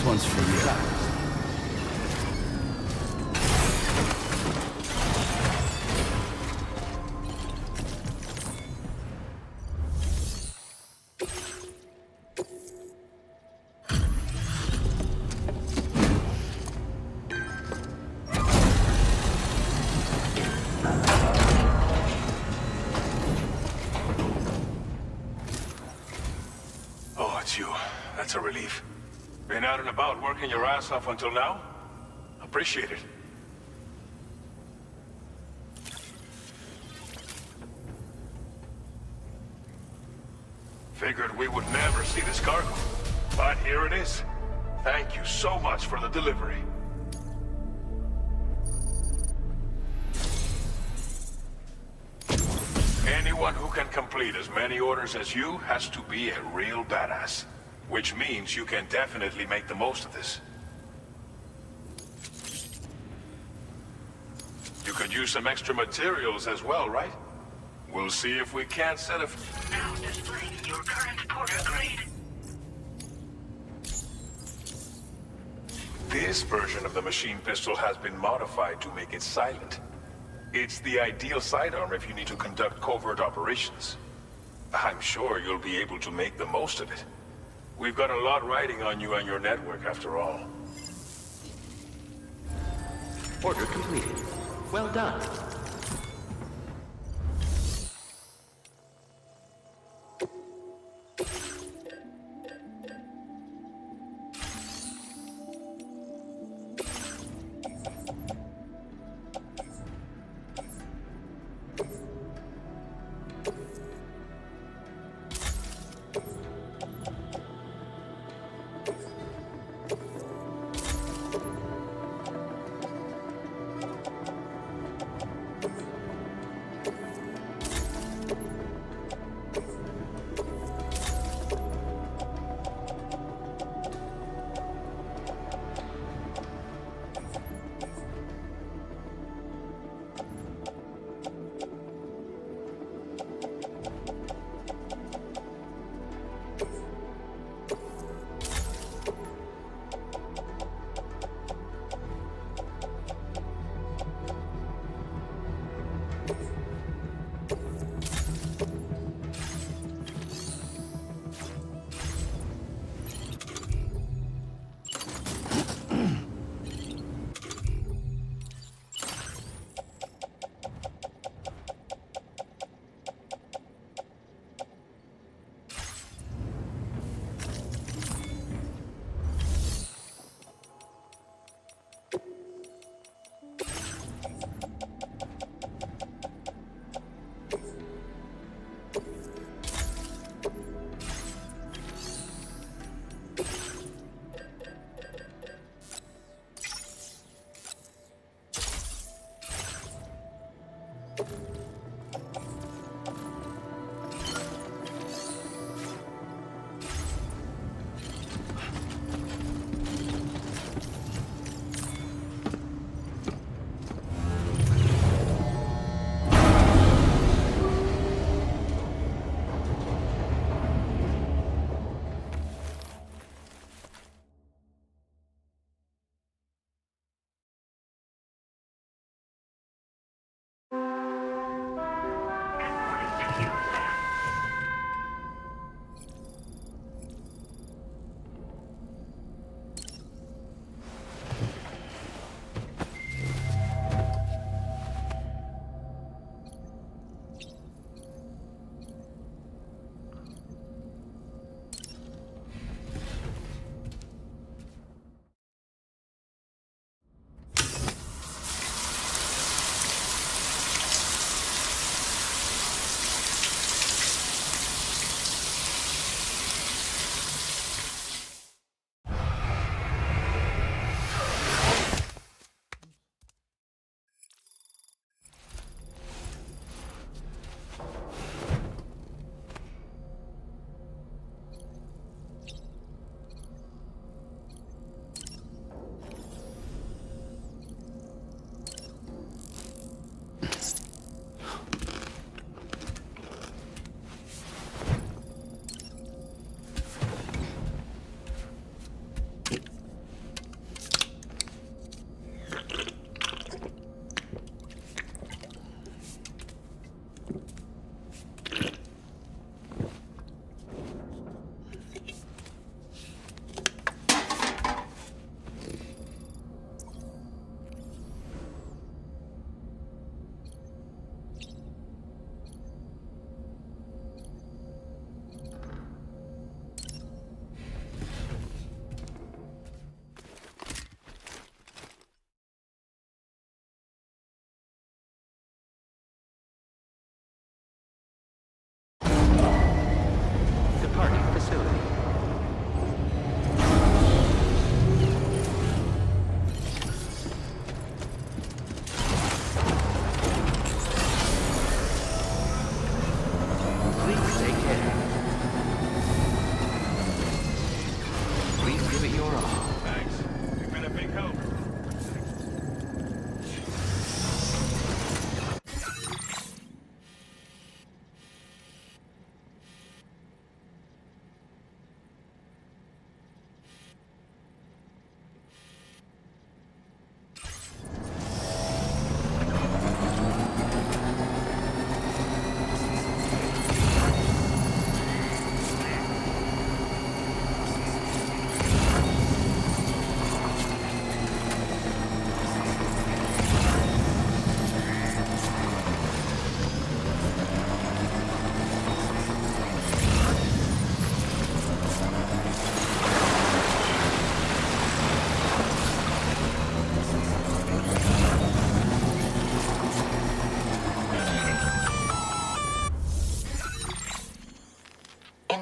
This one's for you. Oh, it's you. That's a relief. Been out and about working your ass off until now? Appreciate it. Figured we would never see this cargo. But here it is. Thank you so much for the delivery. Anyone who can complete as many orders as you has to be a real badass. Which means you can definitely make the most of this. You could use some extra materials as well, right? We'll see if we can't set a... Now displaying your current porter grade. This version of the machine pistol has been modified to make it silent. It's the ideal sidearm if you need to conduct covert operations. I'm sure you'll be able to make the most of it. We've got a lot riding on you and your network, after all. Order completed. Well done.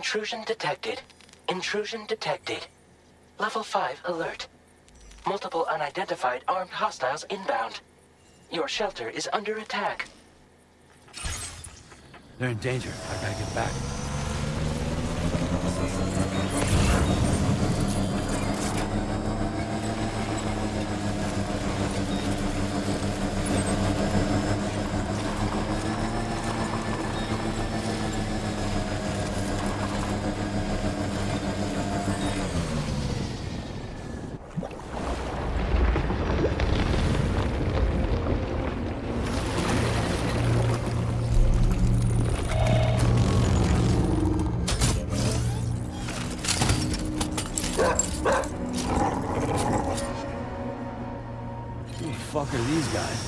Intrusion detected. Intrusion detected. Level 5 alert. Multiple unidentified armed hostiles inbound. Your shelter is under attack. They're in danger. I gotta get back. Who the fuck are these guys?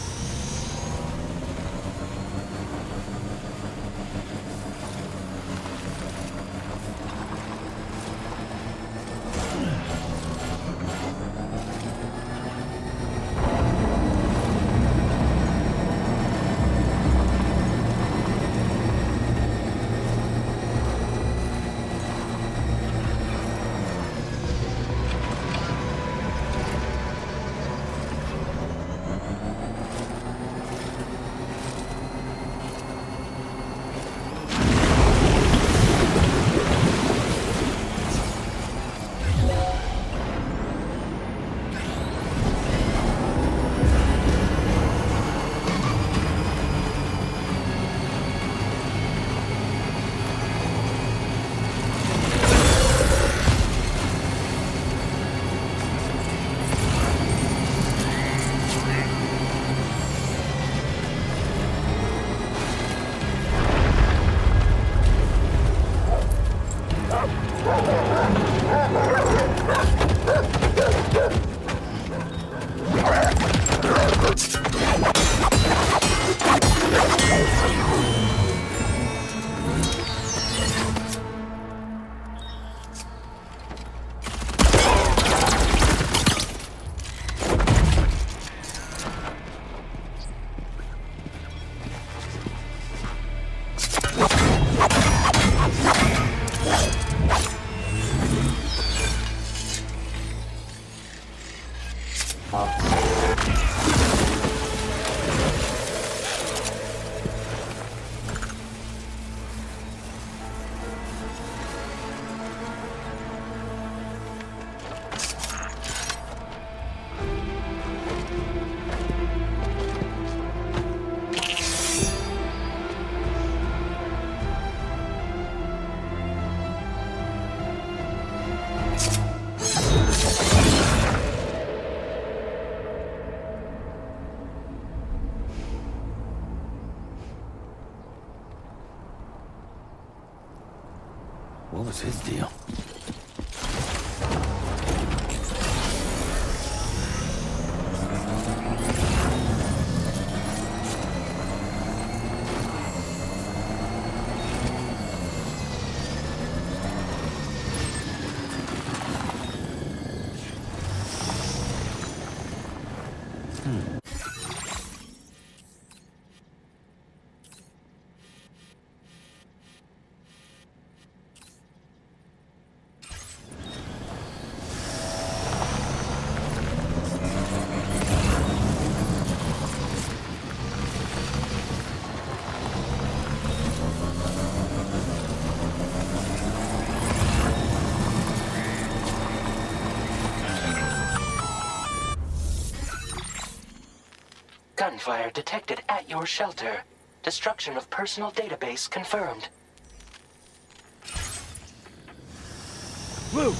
What was his deal? Gunfire detected at your shelter. Destruction of personal database confirmed. Luke!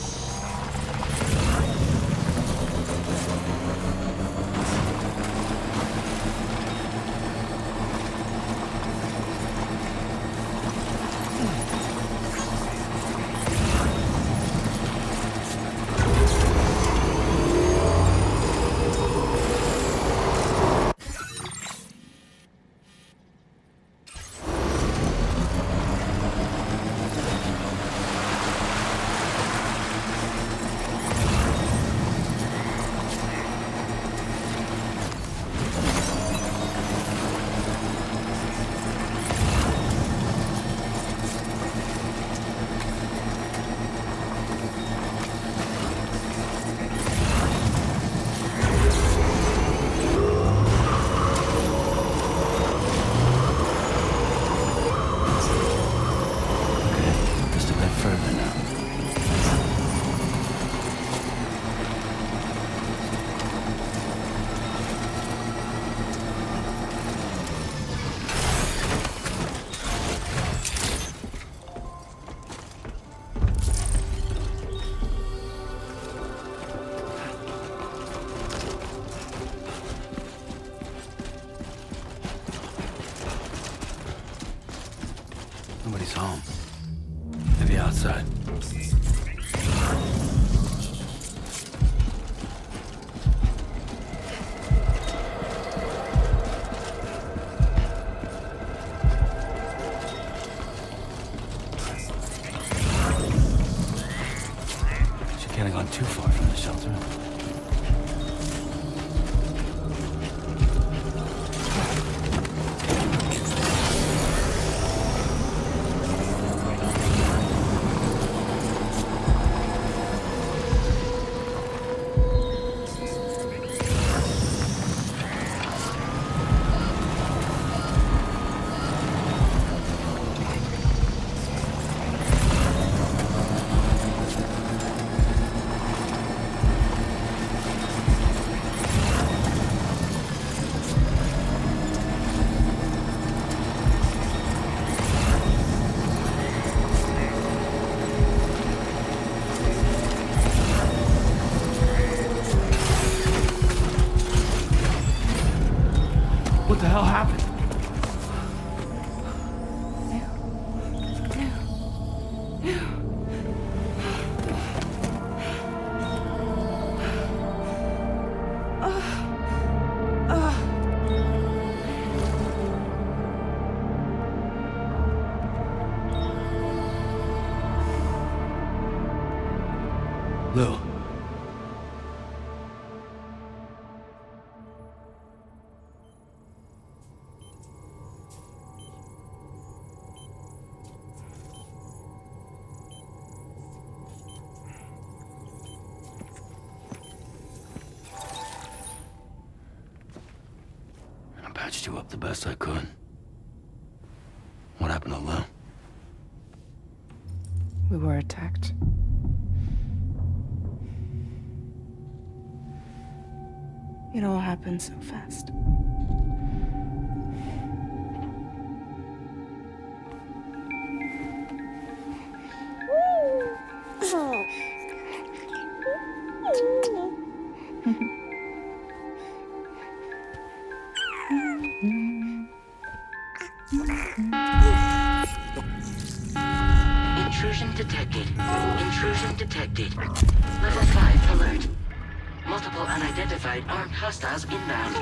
place home. Maybe outside. She can't have gone too far from the shelter. What the hell happened? Lou. I patched you up the best I could. What happened to Lou? We were attacked. It all happened so fast. Intrusion detected. Intrusion detected. Level 5 alert. Multiple unidentified armed hostiles inbound.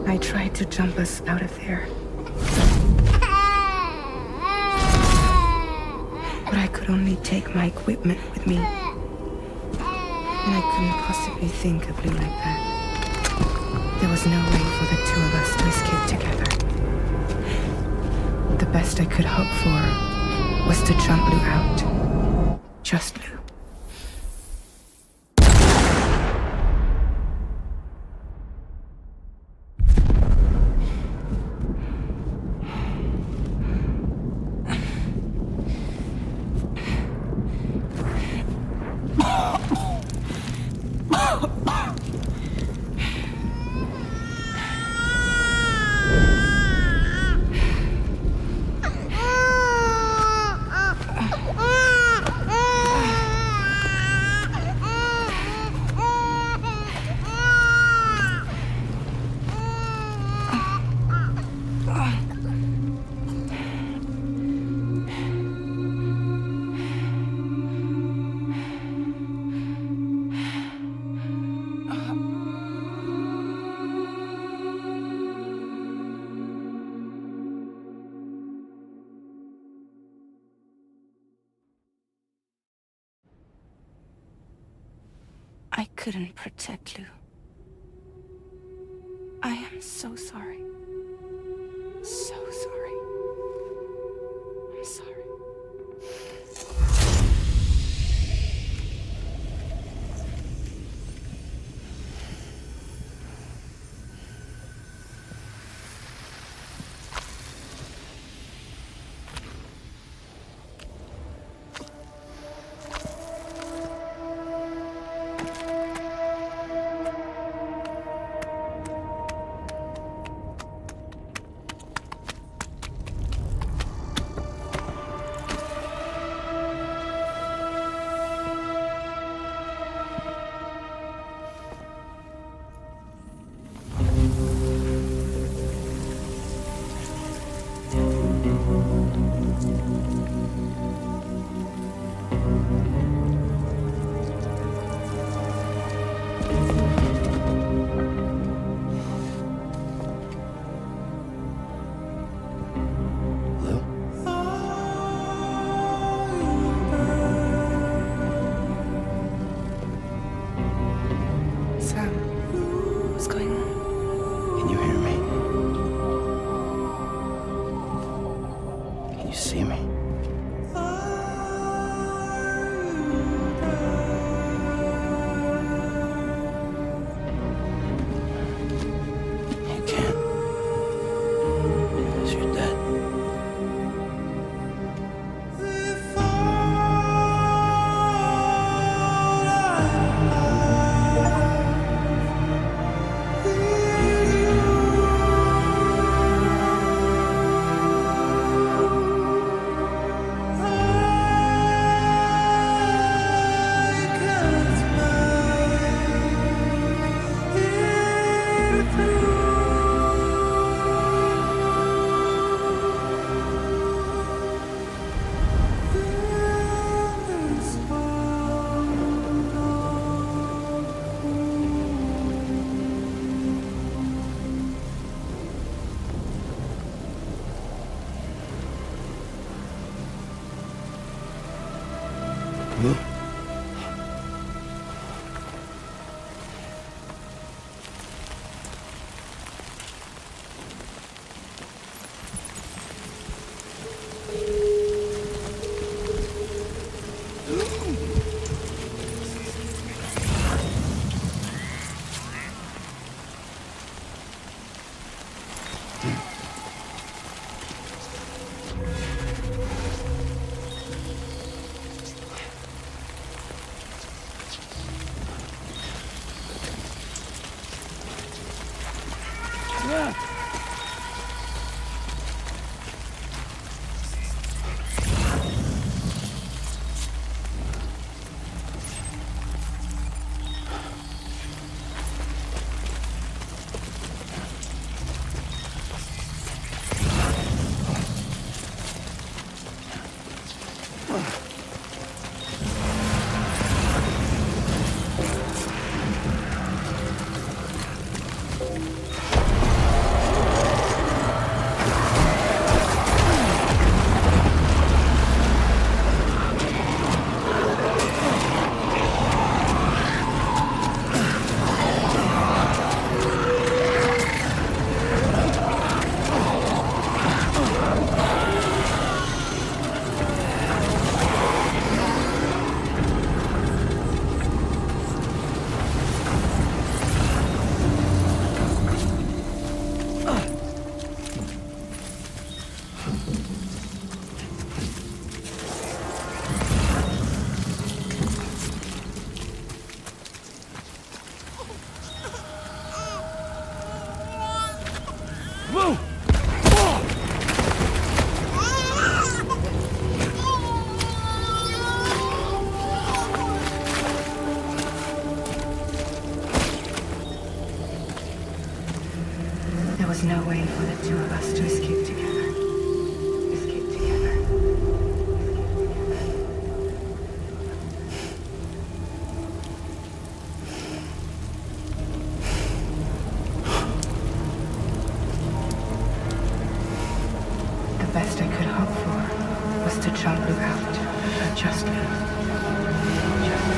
I tried to jump us out of there. But I could only take my equipment with me. And I couldn't possibly think of Lou like that. There was no way for the two of us to escape together. The best I could hope for was to jump Lou out. Just Lou. I couldn't protect Lou. I am so sorry. So sorry. I'm sorry. Lou? Sam, what's going on? Can you hear me? Can you see me? You can't. Because you're dead. Lou? There was no way for the two of us to escape together. Escape together. The best I could hope for was to jump Lou out. Just Lou. Just Lou.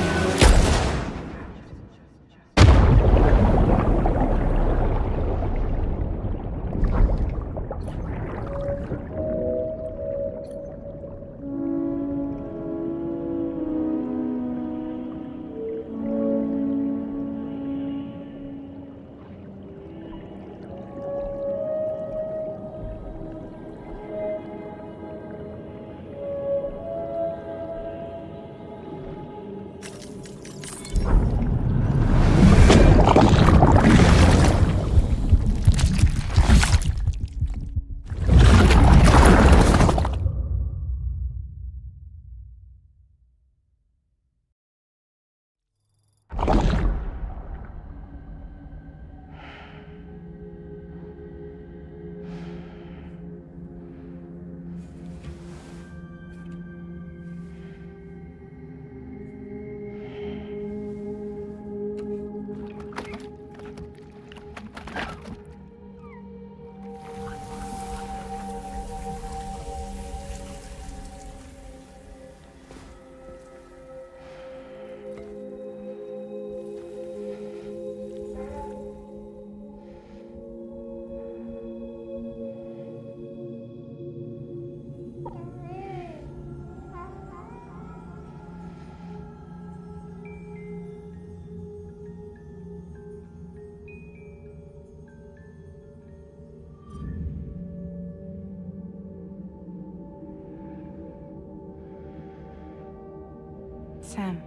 Sam,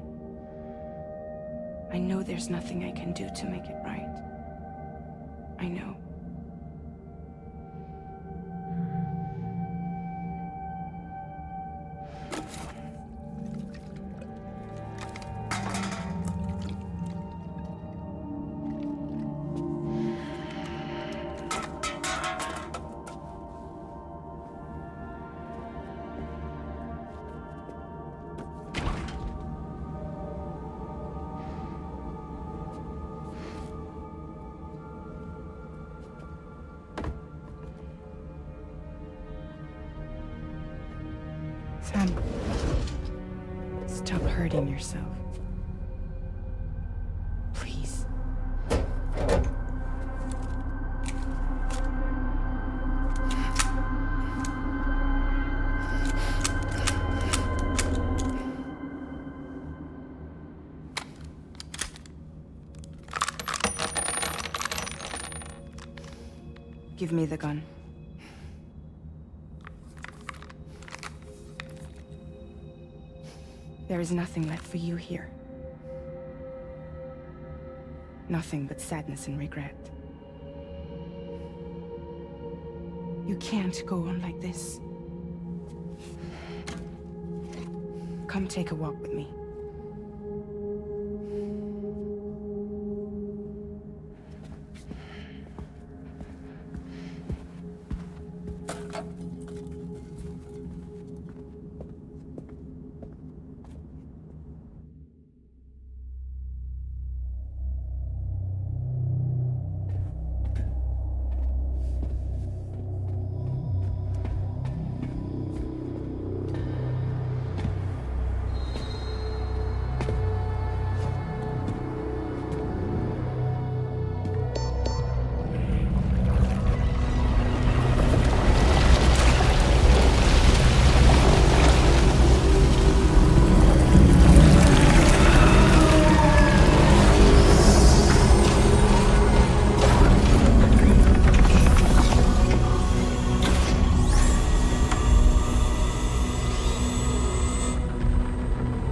I know there's nothing I can do to make it right. I know. Sam, stop hurting yourself. Please. Give me the gun. There is nothing left for you here. Nothing but sadness and regret. You can't go on like this. Come take a walk with me.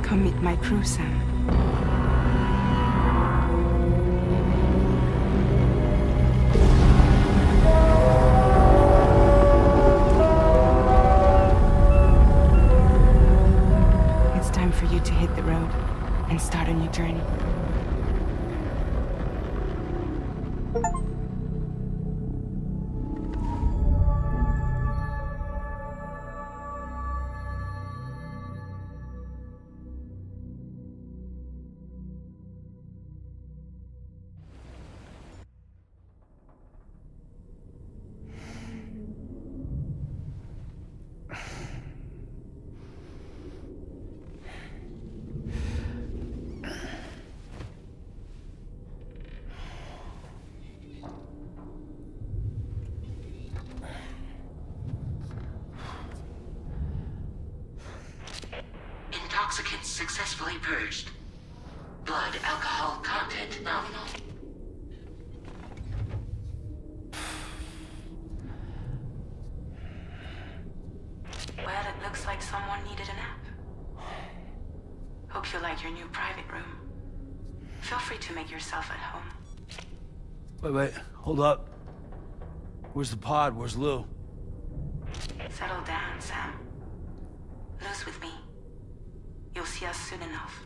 Come meet my crew, Sam. It's time for you to hit the road and start a new journey. Intoxicants successfully purged. Blood alcohol content nominal. Well, it looks like someone needed a nap. Hope you like your new private room. Feel free to make yourself at home. Wait, hold up. Where's the pod? Where's Lou? Settle down, Sam. Lou's with me. You'll see us soon enough.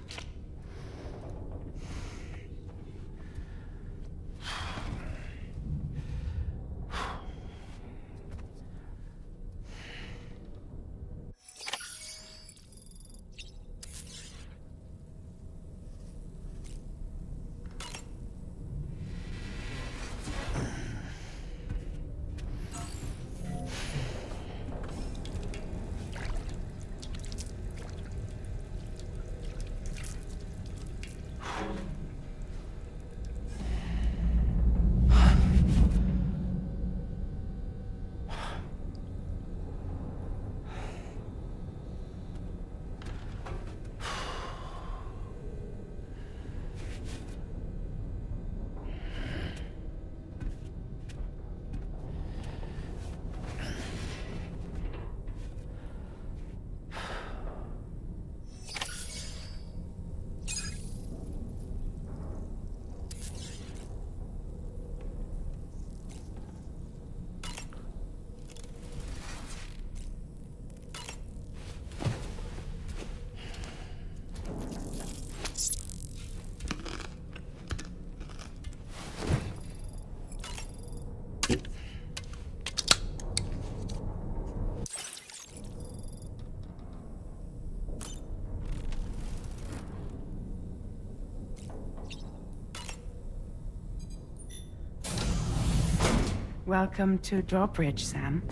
Welcome to Drawbridge, Sam.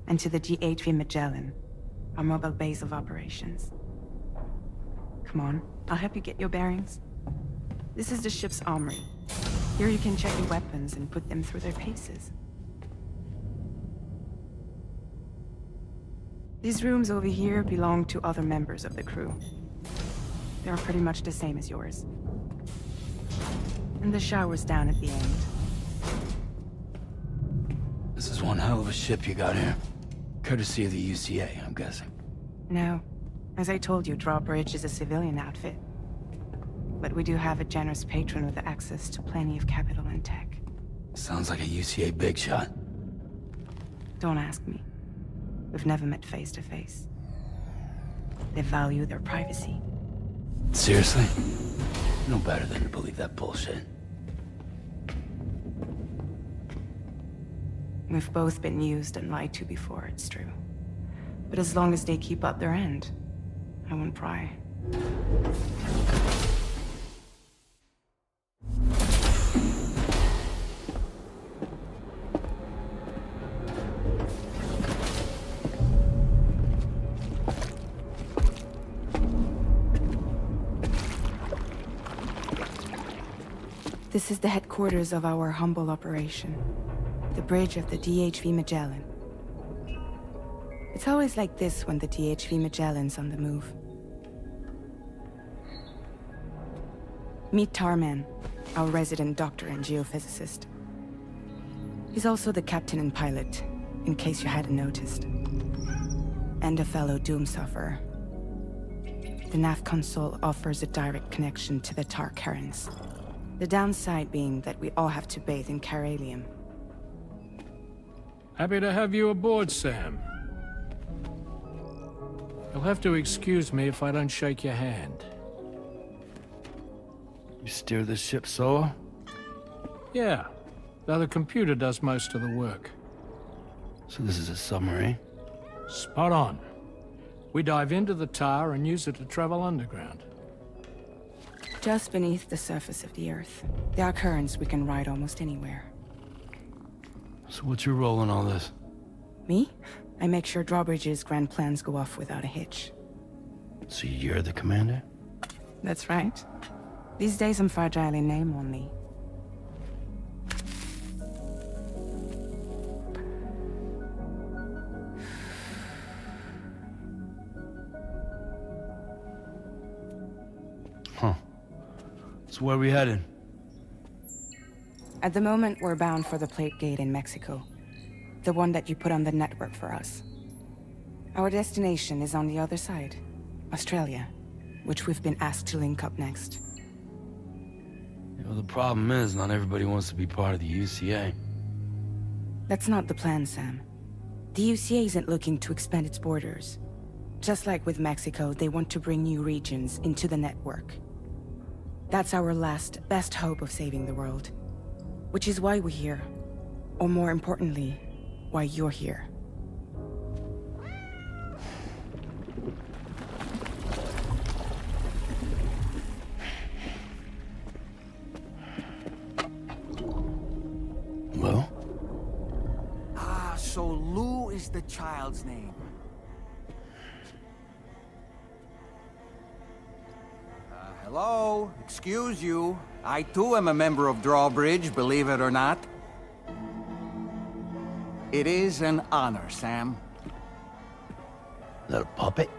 And to the DHV Magellan, our mobile base of operations. Come on, I'll help you get your bearings. This is the ship's armory. Here you can check your weapons and put them through their paces. These rooms over here belong to other members of the crew. They are pretty much the same as yours. And the shower's down at the end. This is one hell of a ship you got here. Courtesy of the UCA, I'm guessing. No. As I told you, Drawbridge is a civilian outfit. But we do have a generous patron with access to plenty of capital and tech. Sounds like a UCA big shot. Don't ask me. We've never met face to face. They value their privacy. Seriously? No better than to believe that bullshit. We've both been used and lied to before, it's true. But as long as they keep up their end, I won't pry. This is the headquarters of our humble operation. The bridge of the DHV Magellan. It's always like this when the DHV Magellan's on the move. Meet Tarman, our resident doctor and geophysicist. He's also the captain and pilot, in case you hadn't noticed. And a fellow doom sufferer. The nav console offers a direct connection to the Tar currents. The downside being that we all have to bathe in caralium. Happy to have you aboard, Sam. You'll have to excuse me if I don't shake your hand. You steer this ship solo? Yeah, though the computer does most of the work. So this is a submarine? Spot on. We dive into the Tar and use it to travel underground. Just beneath the surface of the Earth, there are currents we can ride almost anywhere. So what's your role in all this? Me? I make sure Drawbridge's grand plans go off without a hitch. So you're the commander? That's right. These days I'm fragile in name only. Huh. So where are we headed? At the moment, we're bound for the Plate Gate in Mexico. The one that you put on the network for us. Our destination is on the other side, Australia, which we've been asked to link up next. You know, the problem is, not everybody wants to be part of the UCA. That's not the plan, Sam. The UCA isn't looking to expand its borders. Just like with Mexico, they want to bring new regions into the network. That's our last, best hope of saving the world. Which is why we're here. Or more importantly, why you're here. Well? Ah, so Lou is the child's name. Hello? Excuse you. I too am a member of Drawbridge, believe it or not. It is an honor, Sam. Is that a puppet?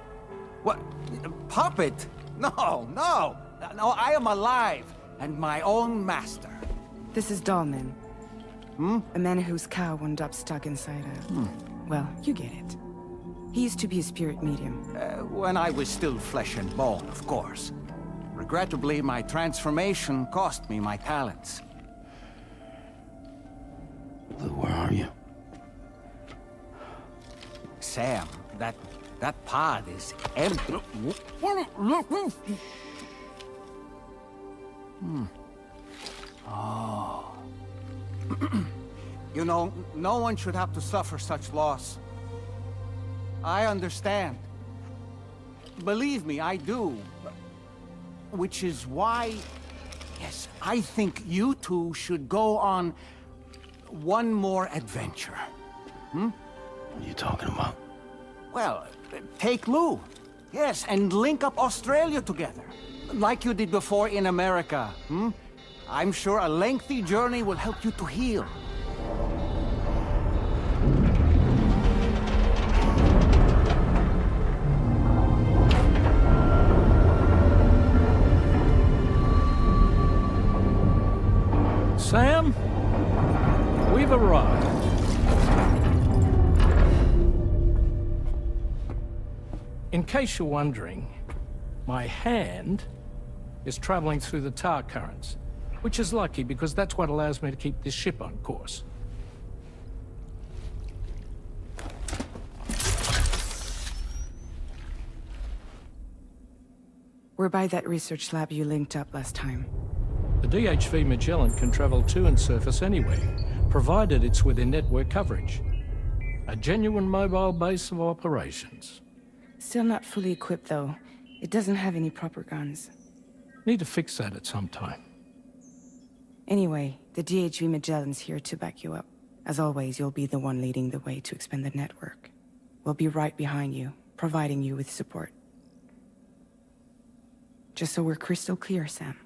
What? A puppet? No, no! No, I am alive, and my own master. This is Dahlman. A man whose cow wound up stuck inside a... Well, you get it. He used to be a spirit medium. When I was still flesh and bone, of course. Regrettably, my transformation cost me my talents. Lou, where are you? Sam, that pod is empty. Oh. You know, no one should have to suffer such loss. I understand. Believe me, I do. Which is why, yes, I think you two should go on one more adventure. What are you talking about? Well, take Lou. Yes, and link up Australia together. Like you did before in America, I'm sure a lengthy journey will help you to heal. Sam, we've arrived. In case you're wondering, my hand is traveling through the tar currents, which is lucky because that's what allows me to keep this ship on course. We're by that research lab you linked up last time. The DHV Magellan can travel to and surface anywhere, provided it's within network coverage. A genuine mobile base of operations. Still not fully equipped, though. It doesn't have any proper guns. Need to fix that at some time. Anyway, the DHV Magellan's here to back you up. As always, you'll be the one leading the way to expand the network. We'll be right behind you, providing you with support. Just so we're crystal clear, Sam.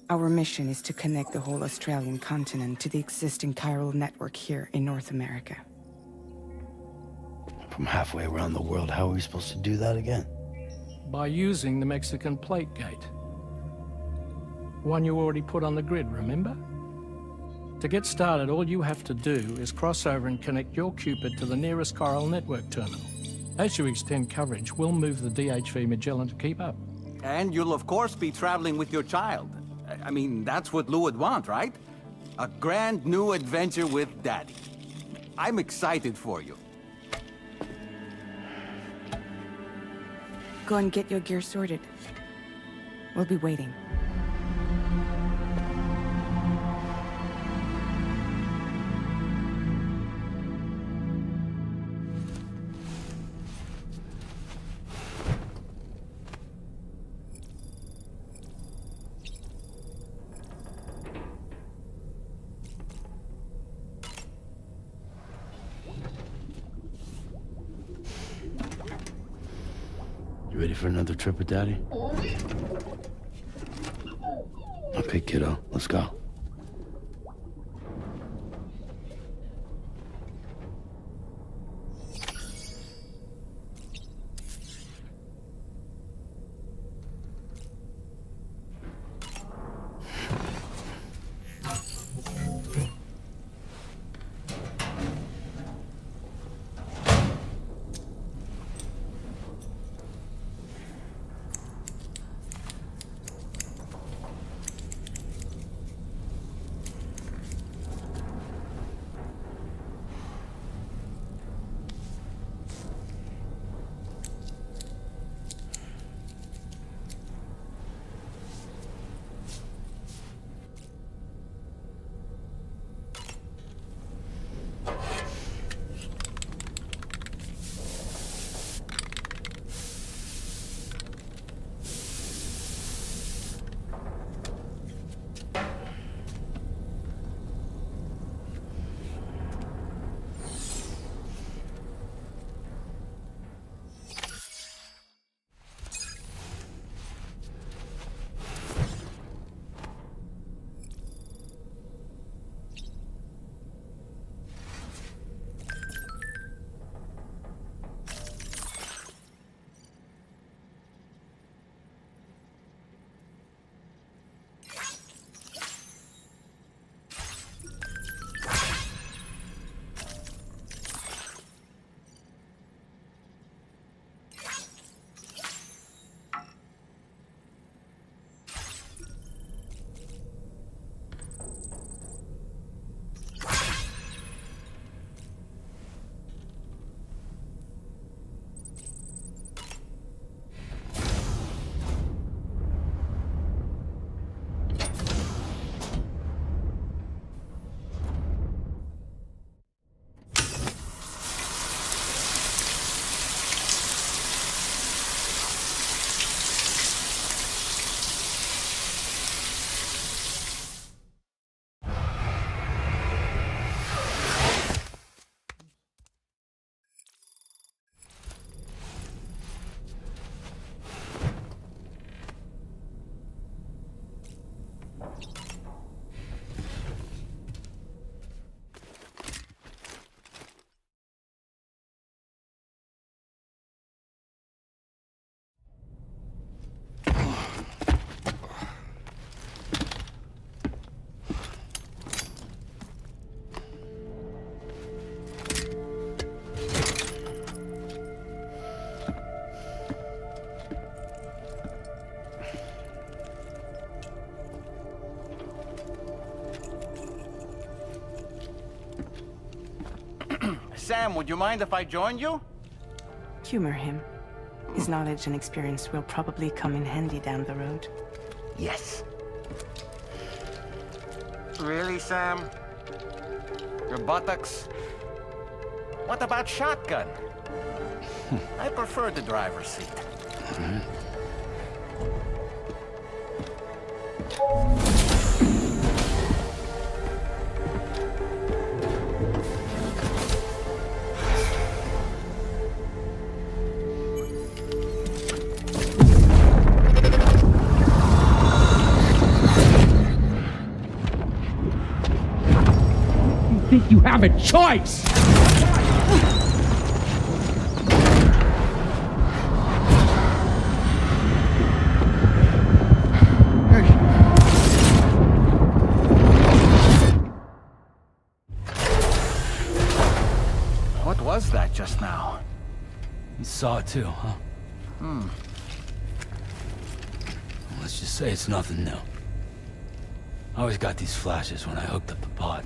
Our mission is to connect the whole Australian continent to the existing chiral network here in North America. From halfway around the world, how are we supposed to do that again? By using the Mexican plate gate. One you already put on the grid, remember? To get started, all you have to do is cross over and connect your Cupid to the nearest chiral network terminal. As you extend coverage, we'll move the DHV Magellan to keep up. And you'll of course be traveling with your child. I mean, that's what Lou would want, right? A grand new adventure with Daddy. I'm excited for you. Go and get your gear sorted. We'll be waiting. You ready for another trip with Daddy? Okay, kiddo, let's go. Sam, would you mind if I joined you? Humor him. His knowledge and experience will probably come in handy down the road. Yes. Really, Sam? Your buttocks? What about shotgun? I prefer the driver's seat. Think you have a choice? What was that just now? You saw it too, huh? Well, let's just say it's nothing new. I always got these flashes when I hooked up the pod.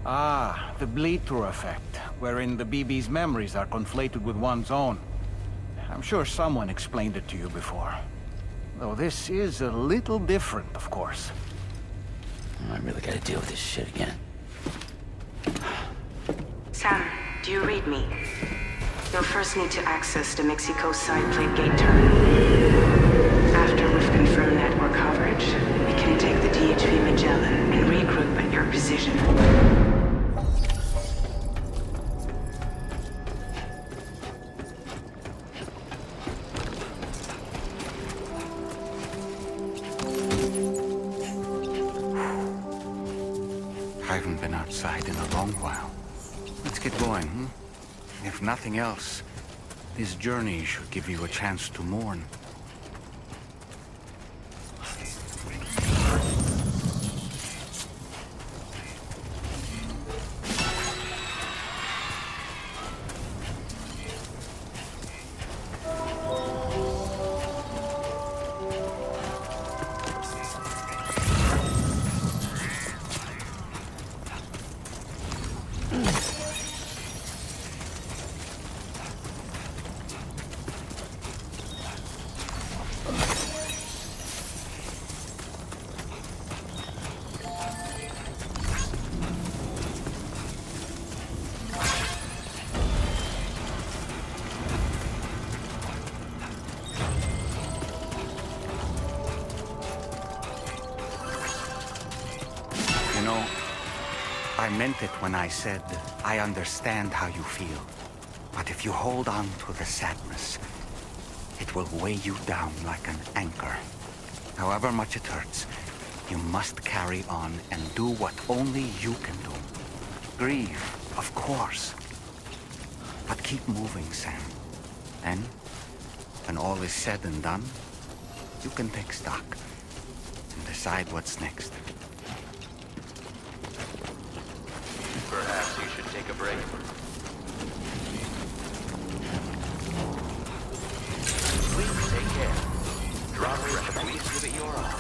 Ah, the bleed-through effect, wherein the BB's memories are conflated with one's own. I'm sure someone explained it to you before. Though this is a little different, of course. I really gotta deal with this shit again. Sam, do you read me? You'll first need to access the Mexico side plate gate terminal. After we've confirmed network coverage, we can take the DHV Magellan and regroup at your position. I haven't been outside in a long while. Let's get going, hmm? If nothing else, this journey should give you a chance to mourn. You know, I meant it when I said, I understand how you feel. But if you hold on to the sadness, it will weigh you down like an anchor. However much it hurts, you must carry on and do what only you can do. Grieve, of course. But keep moving, Sam. Then, when all is said and done, you can take stock and decide what's next. Perhaps you should take a break. Please take care. Drop it, please give it your all.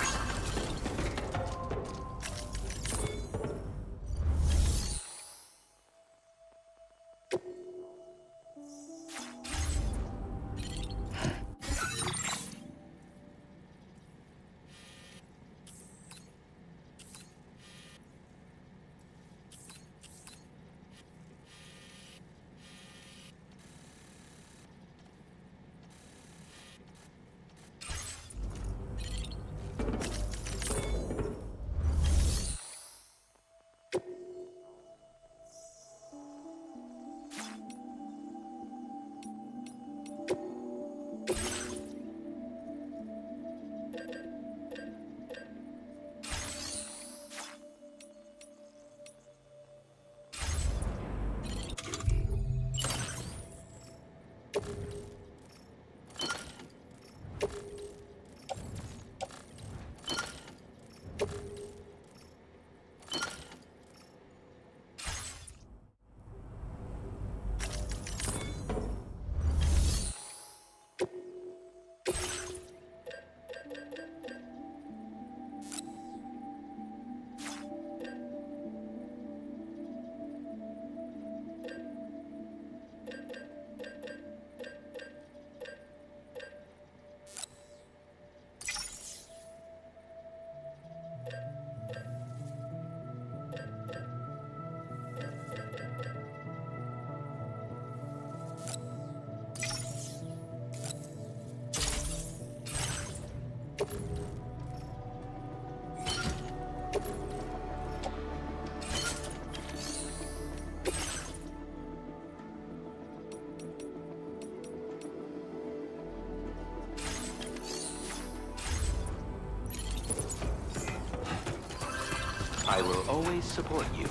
I will always support you.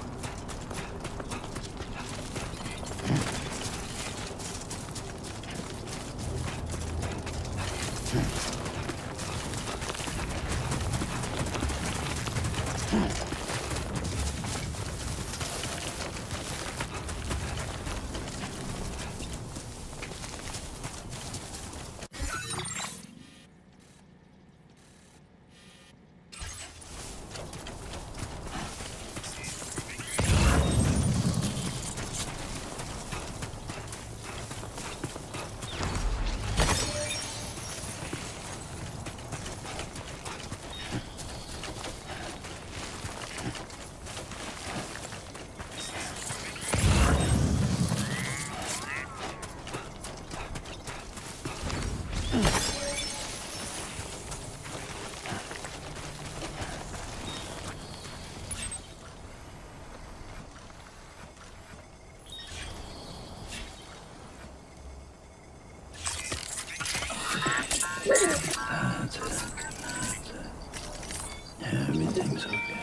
That's it. Everything's okay.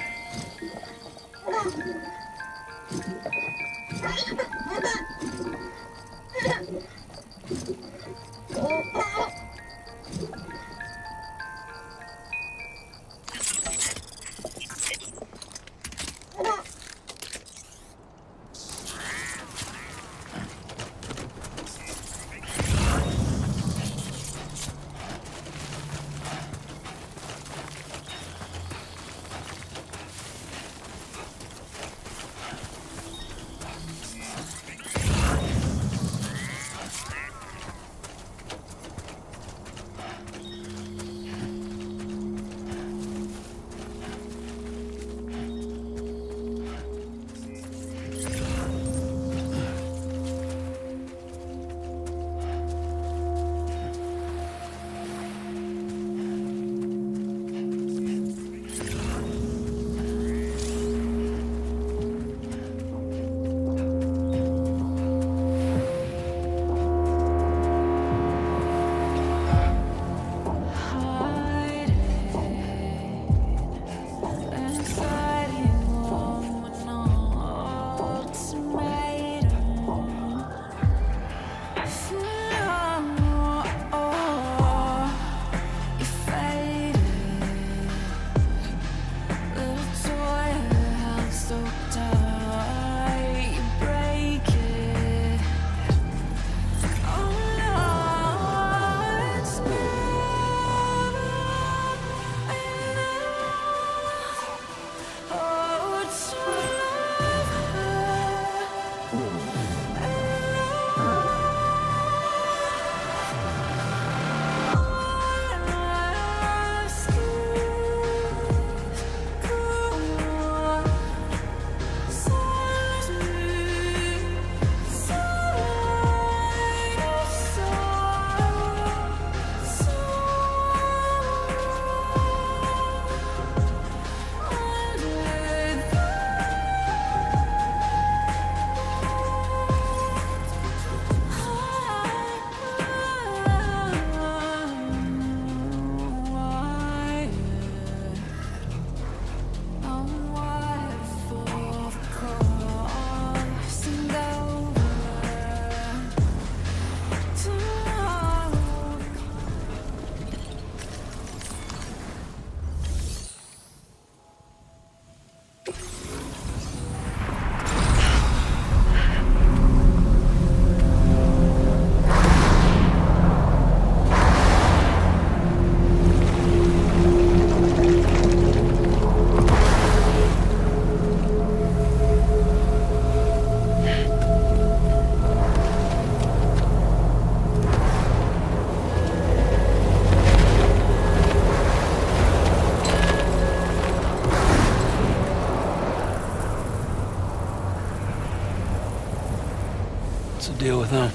What's the deal with them?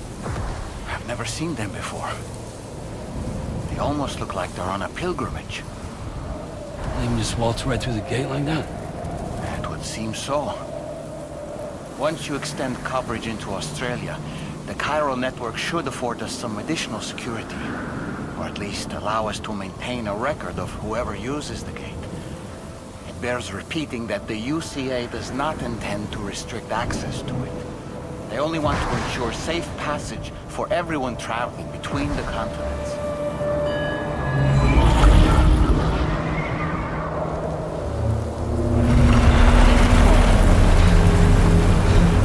I've never seen them before. They almost look like they're on a pilgrimage. They can just waltz right through the gate like that? It would seem so. Once you extend coverage into Australia, the Chiral network should afford us some additional security. Or at least allow us to maintain a record of whoever uses the gate. It bears repeating that the UCA does not intend to restrict access to it. They only want to ensure safe passage for everyone traveling between the continents.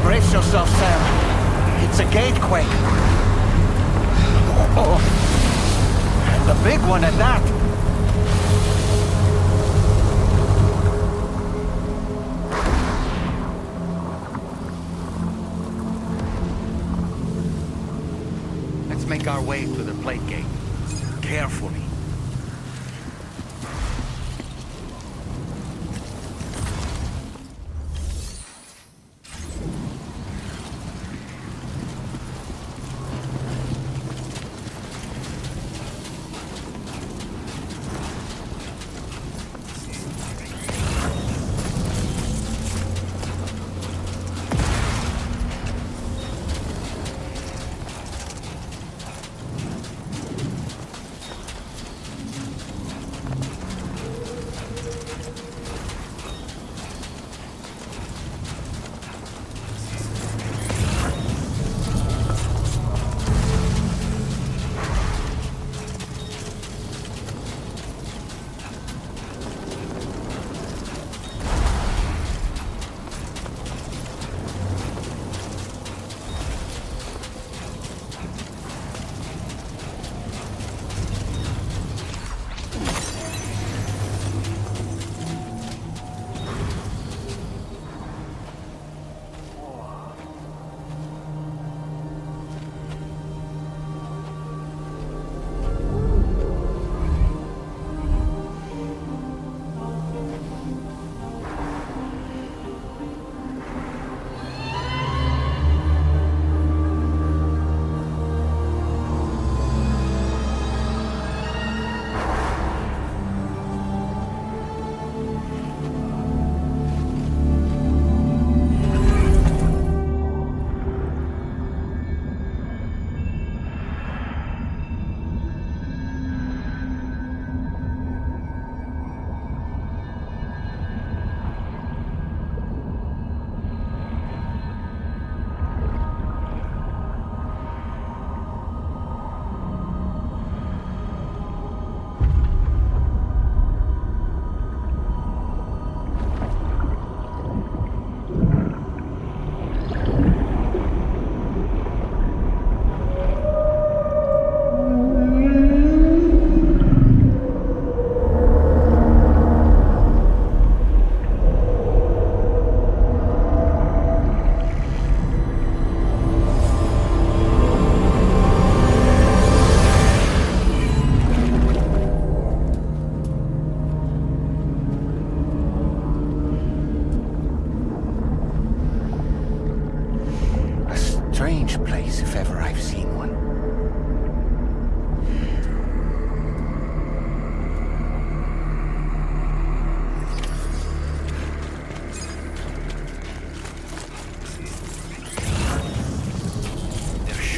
Brace yourself, Sam. It's a gatequake. Oh. And a big one at that. Let's make our way to the plate gate. Carefully.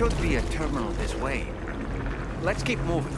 Should be a terminal this way. Let's keep moving.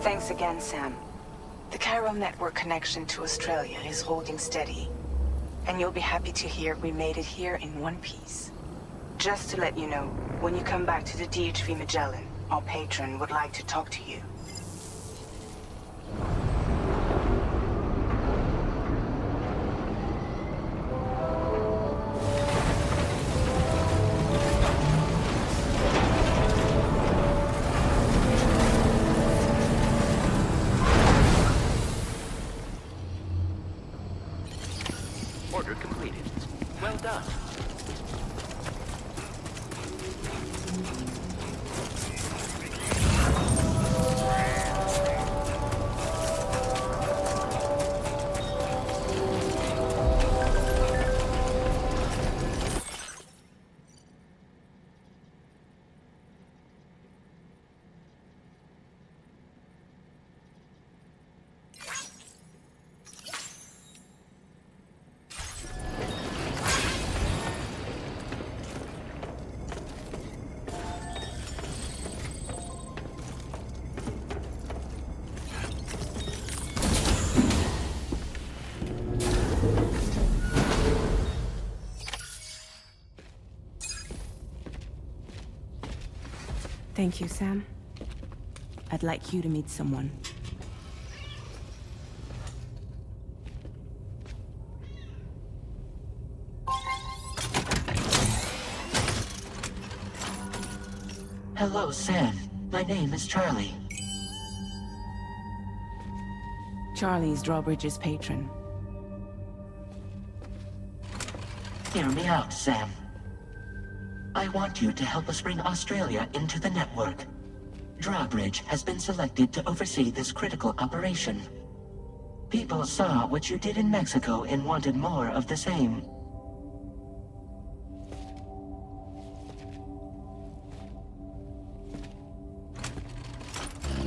Thanks again, Sam. The Cairo network connection to Australia is holding steady. And you'll be happy to hear we made it here in one piece. Just to let you know, when you come back to the DHV Magellan, our patron would like to talk to you. Order completed. Well done. Thank you, Sam. I'd like you to meet someone. Hello, Sam. My name is Charlie. Charlie's Drawbridge's patron. Hear me out, Sam. I want you to help us bring Australia into the network. Drawbridge has been selected to oversee this critical operation. People saw what you did in Mexico and wanted more of the same.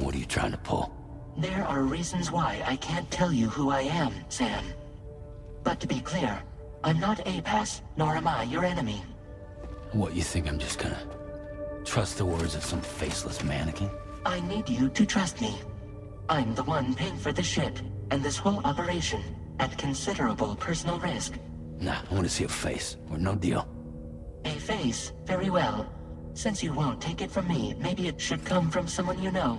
What are you trying to pull? There are reasons why I can't tell you who I am, Sam. But to be clear, I'm not APAS, nor am I your enemy. What, you think I'm just gonna trust the words of some faceless mannequin? I need you to trust me. I'm the one paying for the ship and this whole operation at considerable personal risk. Nah, I want to see a face, or no deal. A face? Very well. Since you won't take it from me, maybe it should come from someone you know.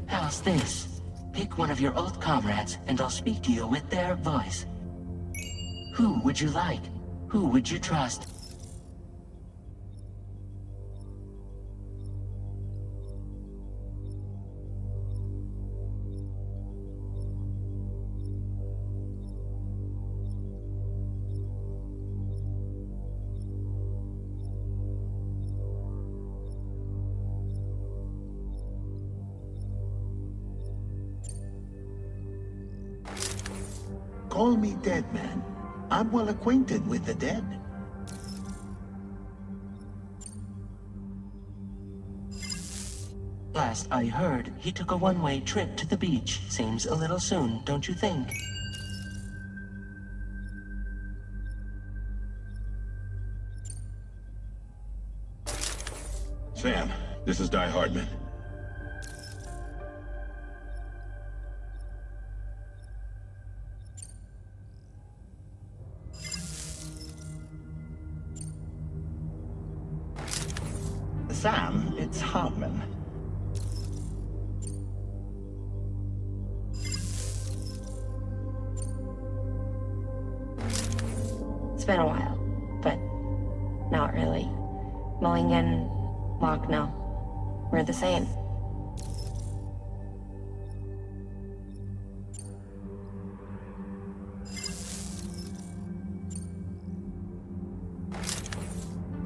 How's this? Pick one of your old comrades, and I'll speak to you with their voice. Who would you like? Who would you trust? Call me dead, man. I'm well acquainted with the dead. Last I heard, he took a one-way trip to the beach. Seems a little soon, don't you think? Sam, this is Di Hardman. Sam, it's Hartman. It's been a while, but not really. Mulligan, Locke, no. We're the same.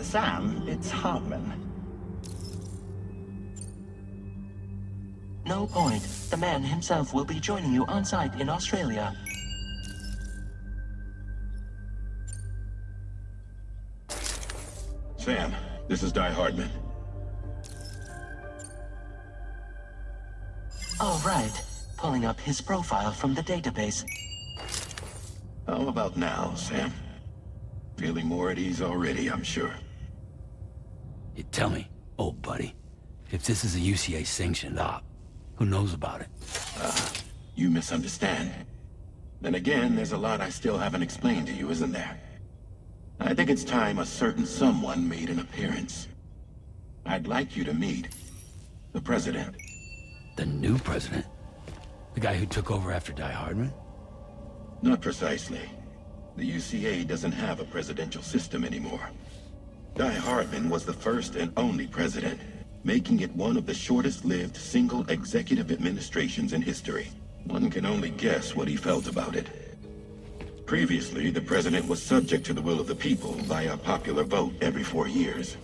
Sam, it's Hartman. No point. The man himself will be joining you on site in Australia. Sam, this is Di Hardman. All right. Pulling up his profile from the database. How about now, Sam? Feeling more at ease already, I'm sure. You tell me, old buddy, if this is a UCA-sanctioned op. Who knows about it? You misunderstand. Then again, there's a lot I still haven't explained to you, isn't there? I think it's time a certain someone made an appearance. I'd like you to meet the President. The new president? The guy who took over after Die Hardman? Not precisely. The UCA doesn't have a presidential system anymore. Die Hardman was the first and only president, making it one of the shortest-lived single executive administrations in history. One can only guess what he felt about it. Previously, the president was subject to the will of the people via popular vote every 4 years.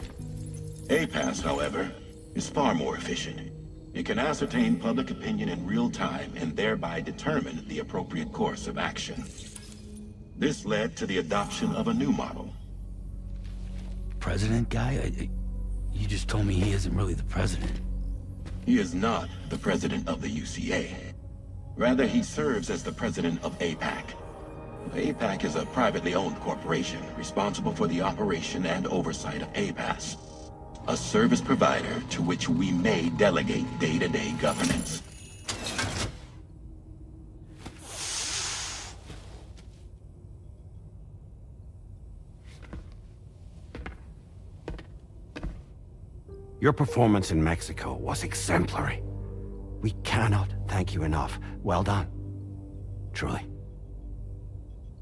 APAS, however, is far more efficient. It can ascertain public opinion in real time and thereby determine the appropriate course of action. This led to the adoption of a new model. President guy? You just told me he isn't really the president. He is not the president of the UCA. Rather, he serves as the president of APAC. APAC is a privately owned corporation responsible for the operation and oversight of APAS, a service provider to which we may delegate day-to-day governance. Your performance in Mexico was exemplary. We cannot thank you enough. Well done. Truly.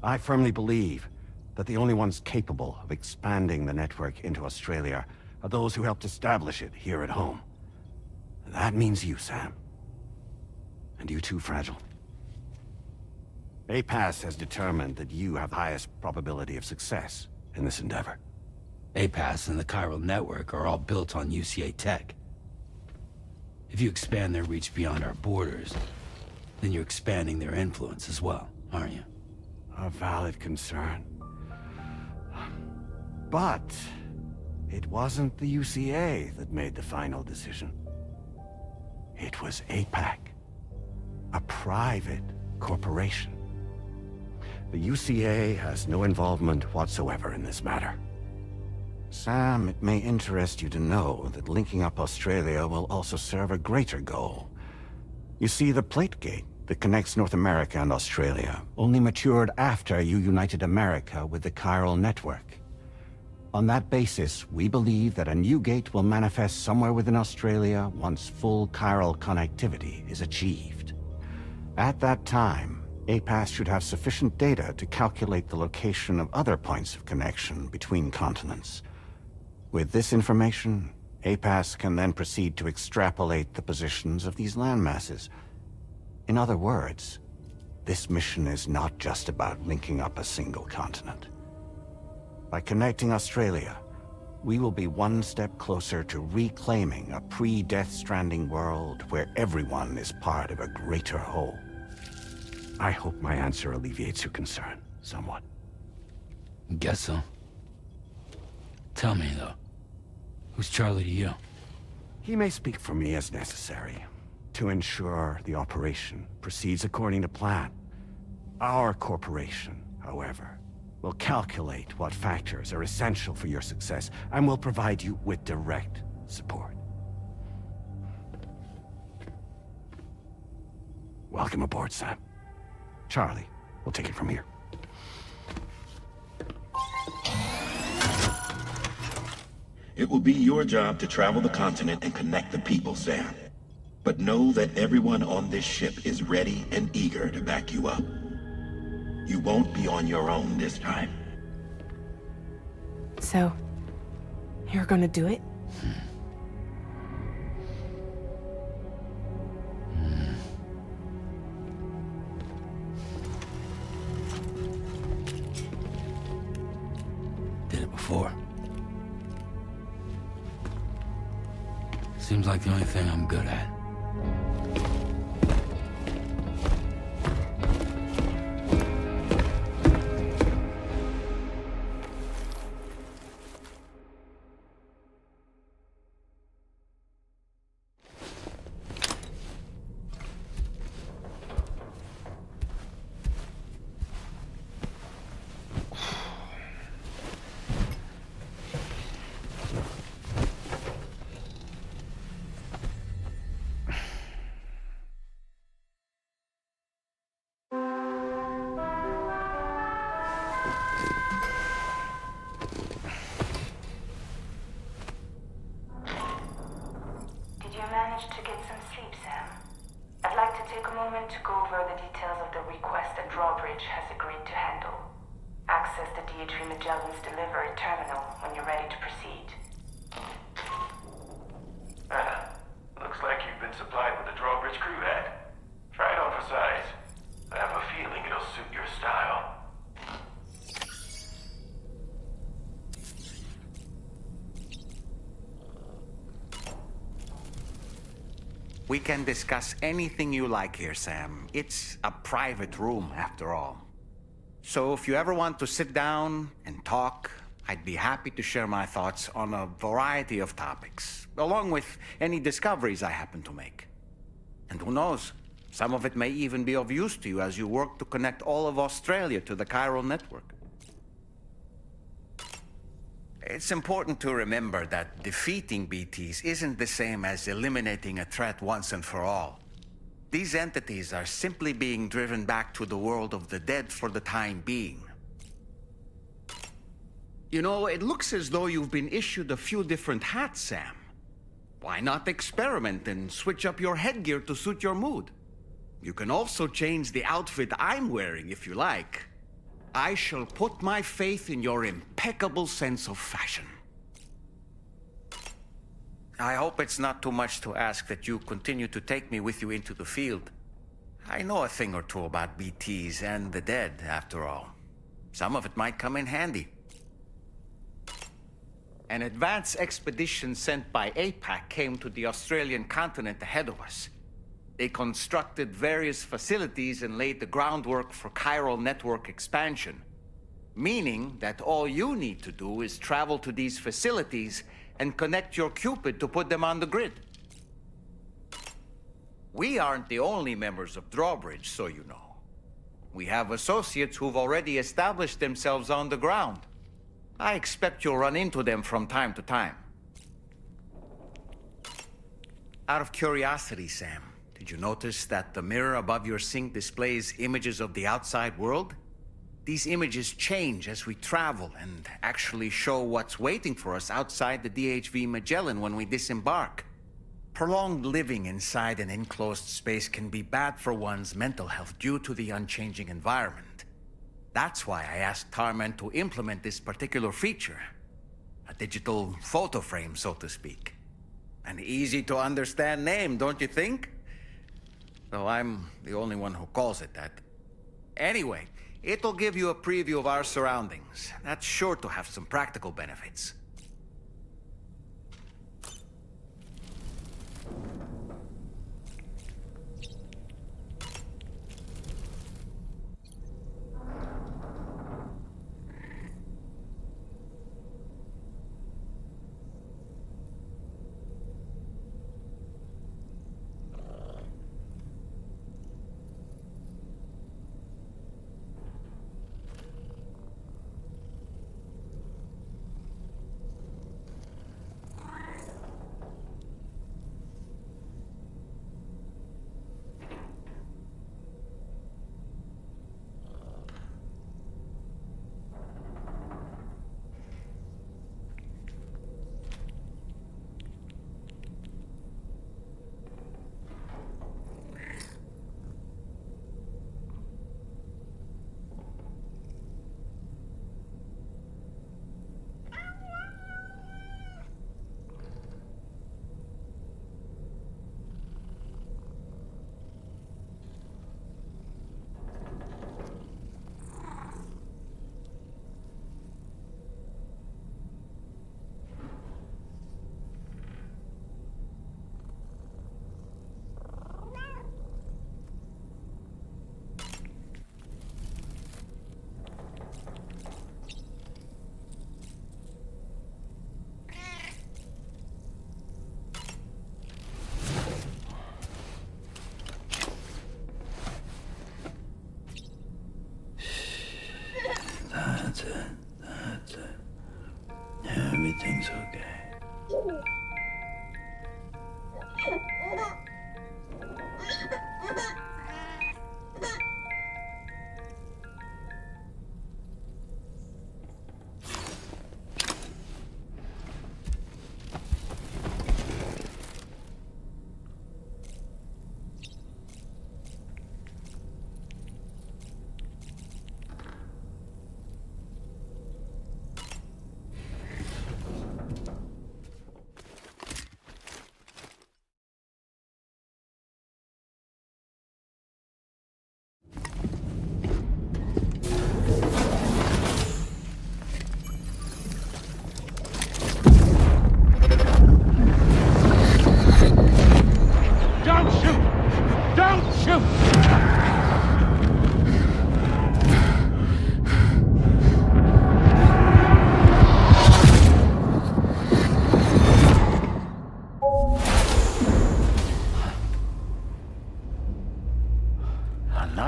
I firmly believe that the only ones capable of expanding the network into Australia are those who helped establish it here at home. That means you, Sam. And you too, Fragile. APAS has determined that you have the highest probability of success in this endeavor. APAS and the chiral network are all built on UCA tech. If you expand their reach beyond our borders, then you're expanding their influence as well, aren't you? A valid concern. But it wasn't the UCA that made the final decision. It was APAC, a private corporation. The UCA has no involvement whatsoever in this matter. Sam, it may interest you to know that linking up Australia will also serve a greater goal. You see, the plate gate that connects North America and Australia only matured after you united America with the chiral network. On that basis, we believe that a new gate will manifest somewhere within Australia once full chiral connectivity is achieved. At that time, APAS should have sufficient data to calculate the location of other points of connection between continents. With this information, APAS can then proceed to extrapolate the positions of these landmasses. In other words, this mission is not just about linking up a single continent. By connecting Australia, we will be one step closer to reclaiming a pre-Death Stranding world where everyone is part of a greater whole. I hope my answer alleviates your concern somewhat. Guess so. Tell me, though. Who's Charlie to you? He may speak for me as necessary, to ensure the operation proceeds according to plan. Our corporation, however, will calculate what factors are essential for your success, and will provide you with direct support. Welcome aboard, Sam. Charlie, we'll take it from here. It will be your job to travel the continent and connect the people, Sam. But know that everyone on this ship is ready and eager to back you up. You won't be on your own this time. So, you're gonna do it? Did it before. Seems like the only thing I'm good at. managed to get some sleep, Sam? I'd like to take a moment to go over the details of the request that Drawbridge has agreed to handle. Access the DHV Magellan's delivery terminal when you're ready to proceed. Looks like you've been supplied with a Drawbridge crew hat. Try it on for size. I have a feeling it'll suit your style. We can discuss anything you like here, Sam. It's a private room, after all. So if you ever want to sit down and talk, I'd be happy to share my thoughts on a variety of topics, along with any discoveries I happen to make. And who knows, some of it may even be of use to you as you work to connect all of Australia to the chiral network. It's important to remember that defeating BTs isn't the same as eliminating a threat once and for all. These entities are simply being driven back to the world of the dead for the time being. You know, it looks as though you've been issued a few different hats, Sam. Why not experiment and switch up your headgear to suit your mood? You can also change the outfit I'm wearing if you like. I shall put my faith in your impeccable sense of fashion. I hope it's not too much to ask that you continue to take me with you into the field. I know a thing or two about BTs and the dead, after all. Some of it might come in handy. An advance expedition sent by APAC came to the Australian continent ahead of us. They constructed various facilities and laid the groundwork for chiral network expansion. Meaning that all you need to do is travel to these facilities and connect your Cupid to put them on the grid. We aren't the only members of Drawbridge, so you know. We have associates who've already established themselves on the ground. I expect you'll run into them from time to time. Out of curiosity, Sam, did you notice that the mirror above your sink displays images of the outside world? These images change as we travel and actually show what's waiting for us outside the DHV Magellan when we disembark. Prolonged living inside an enclosed space can be bad for one's mental health due to the unchanging environment. That's why I asked Tarman to implement this particular feature. A digital photo frame, so to speak. An easy-to-understand name, don't you think? Though I'm the only one who calls it that. Anyway, it'll give you a preview of our surroundings. That's sure to have some practical benefits.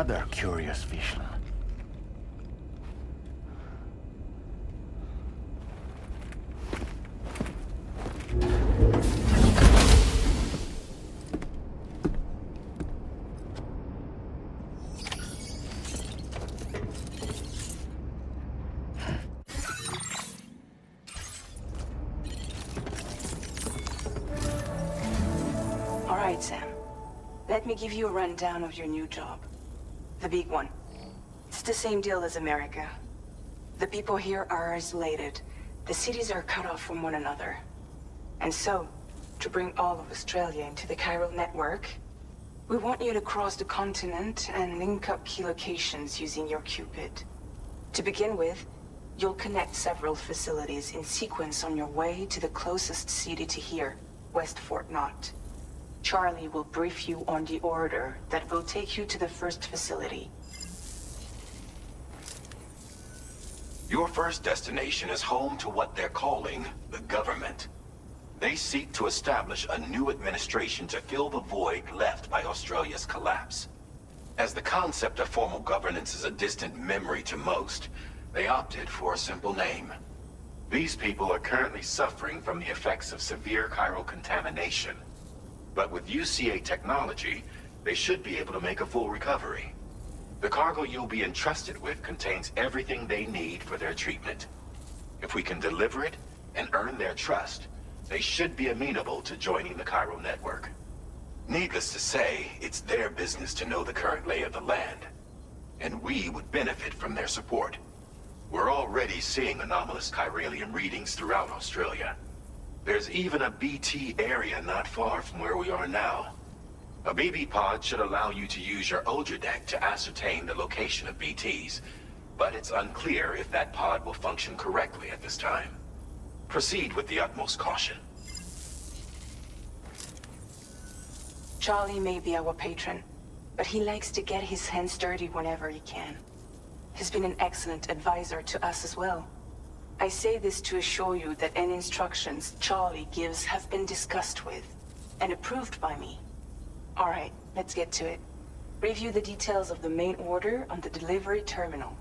another curious vision. All right, Sam. Let me give you a rundown of your new job. The big one. It's the same deal as America. The people here are isolated. The cities are cut off from one another. And so, to bring all of Australia into the chiral network, we want you to cross the continent and link up key locations using your Cupid. To begin with, you'll connect several facilities in sequence on your way to the closest city to here, West Fort Knott. Charlie will brief you on the order that will take you to the first facility. Your first destination is home to what they're calling the government. They seek to establish a new administration to fill the void left by Australia's collapse. As the concept of formal governance is a distant memory to most, they opted for a simple name. These people are currently suffering from the effects of severe chiral contamination. But with UCA technology, they should be able to make a full recovery. The cargo you'll be entrusted with contains everything they need for their treatment. If we can deliver it and earn their trust, they should be amenable to joining the chiral network. Needless to say, it's their business to know the current lay of the land, and we would benefit from their support. We're already seeing anomalous chiralium readings throughout Australia. There's even a BT area not far from where we are now. A BB pod should allow you to use your Ultra deck to ascertain the location of BTs, but it's unclear if that pod will function correctly at this time. Proceed with the utmost caution. Charlie may be our patron, but he likes to get his hands dirty whenever he can. He's been an excellent advisor to us as well. I say this to assure you that any instructions Charlie gives have been discussed with and approved by me. All right, let's get to it. Review the details of the main order on the delivery terminal.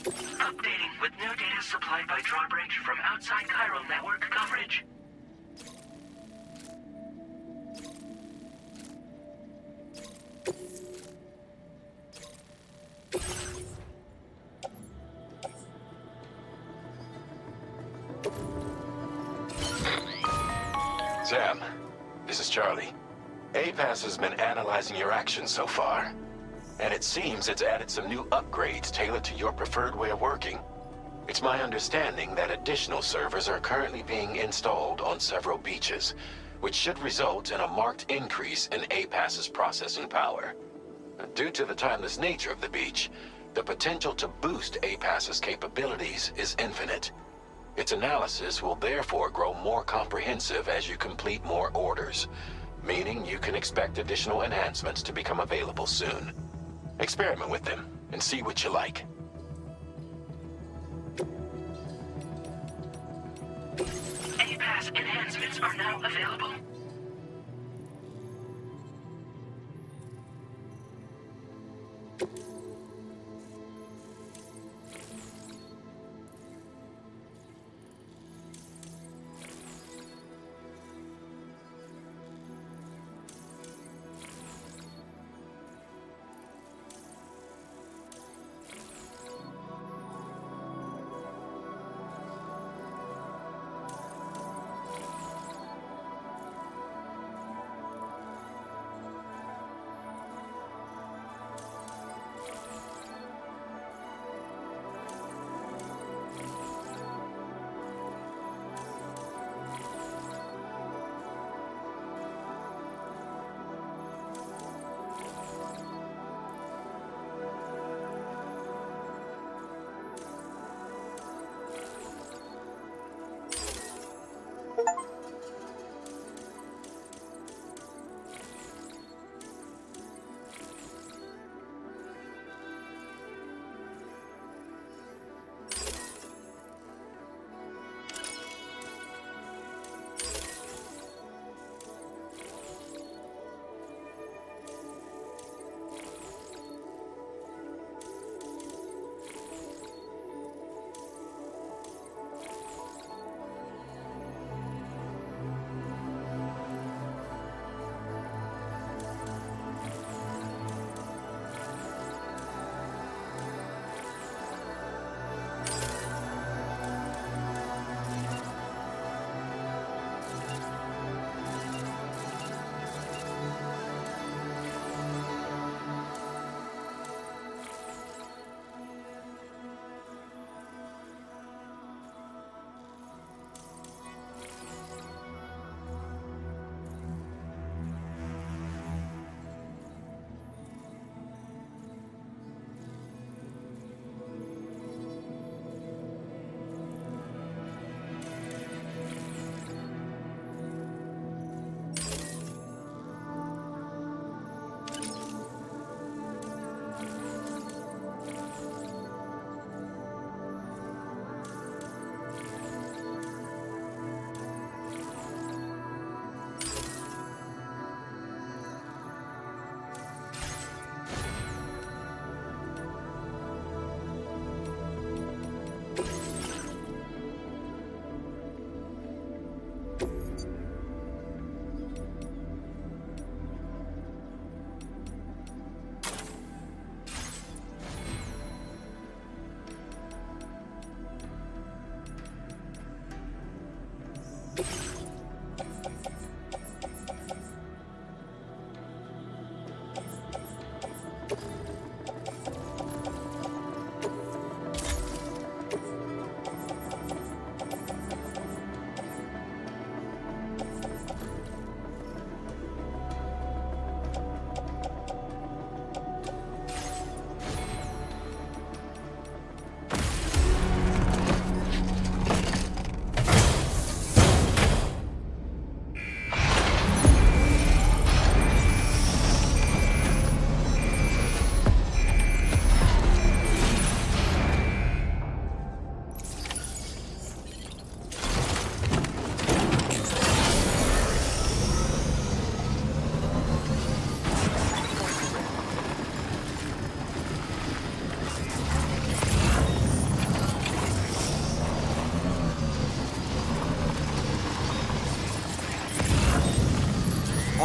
Updating with new data supplied by Drawbridge from outside chiral network coverage. Sam, this is Charlie. APAS has been analyzing your actions so far, and it seems it's added some new upgrades tailored to your preferred way of working. It's my understanding that additional servers are currently being installed on several beaches, which should result in a marked increase in APAS's processing power. Due to the timeless nature of the beach, the potential to boost APAS's capabilities is infinite. Its analysis will therefore grow more comprehensive as you complete more orders, meaning you can expect additional enhancements to become available soon. Experiment with them and see what you like. APAS enhancements are now available.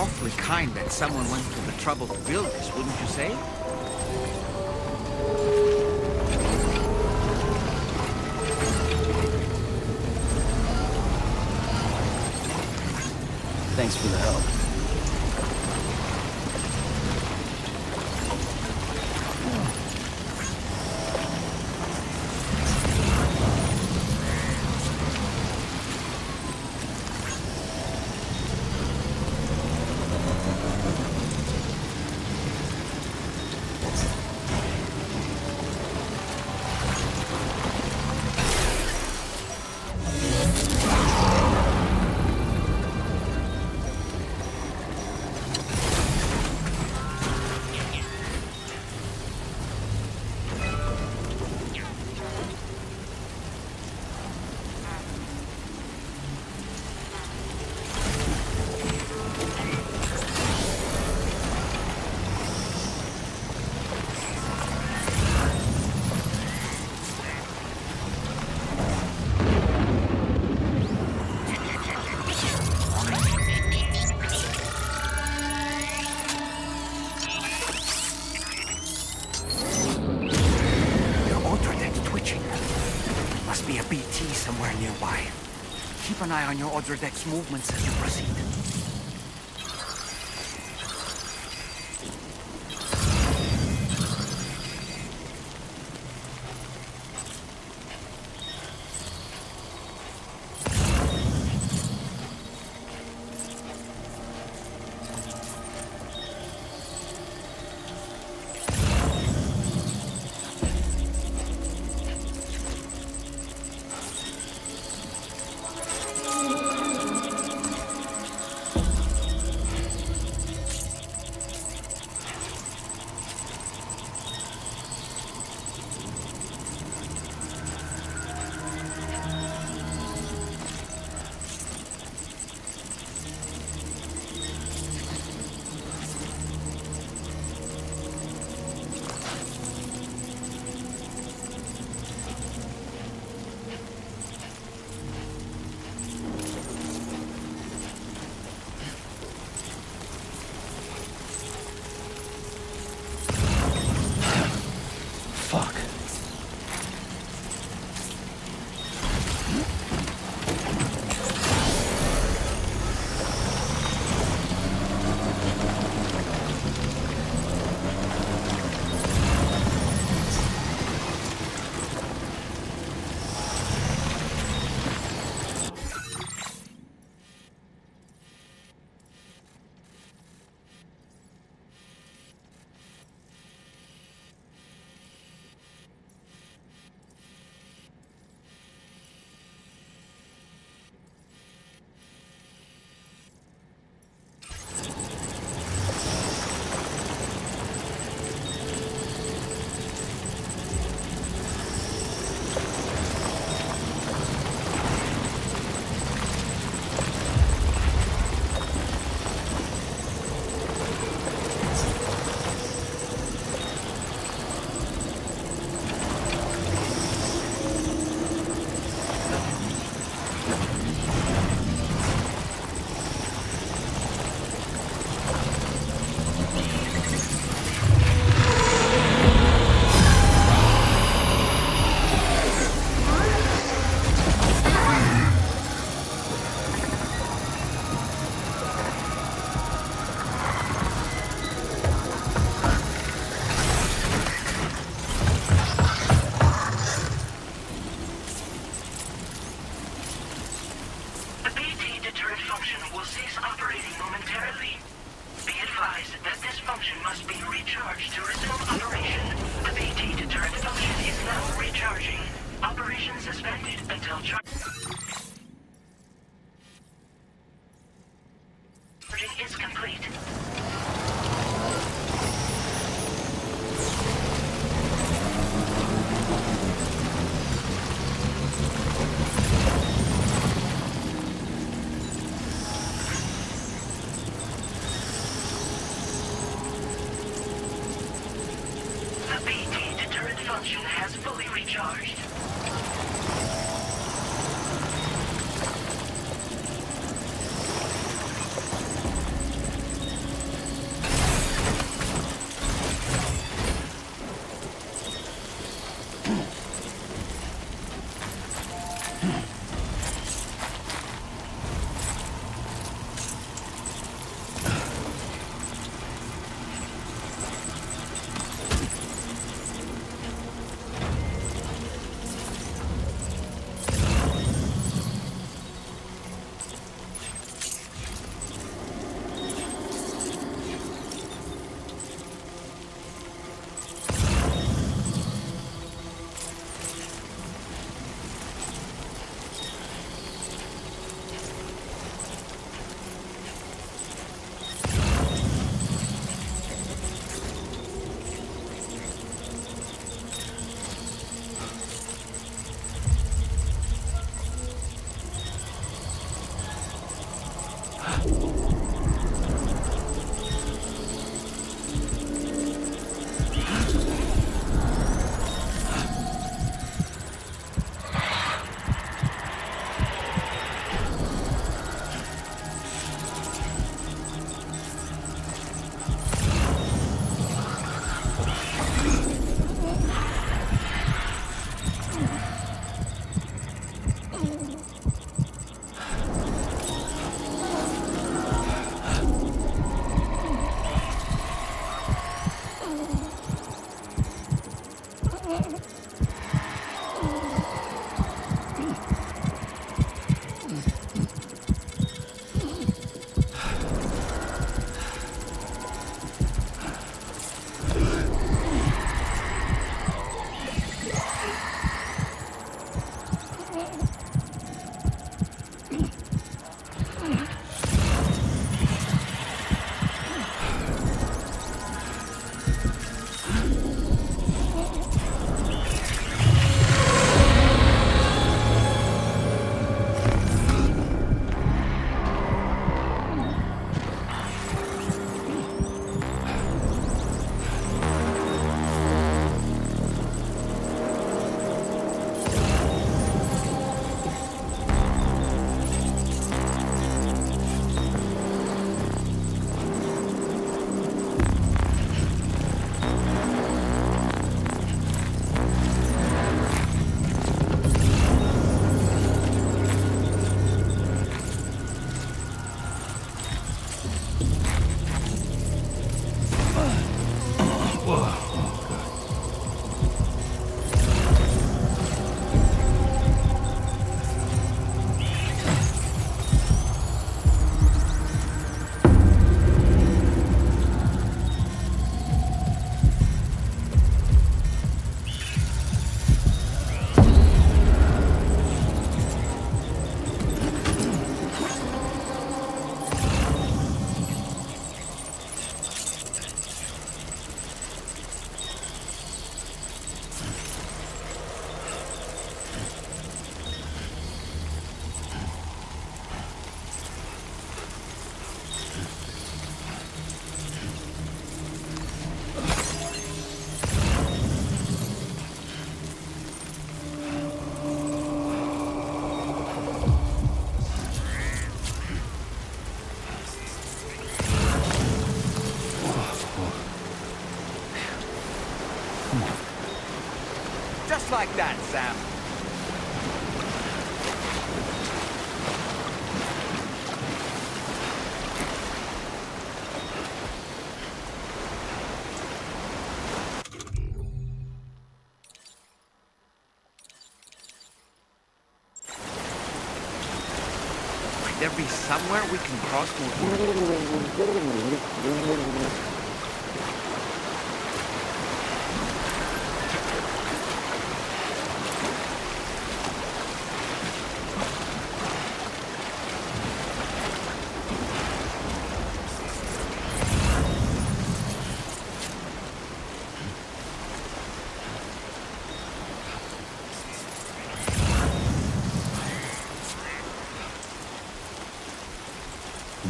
awfully kind that someone went to the trouble to build this, wouldn't you say? Thanks for the help. Be a BT somewhere nearby. Keep an eye on your other deck's movements as you proceed. Function has fully recharged. like that, Sam. Might there be somewhere we can cross more?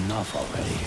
Enough already.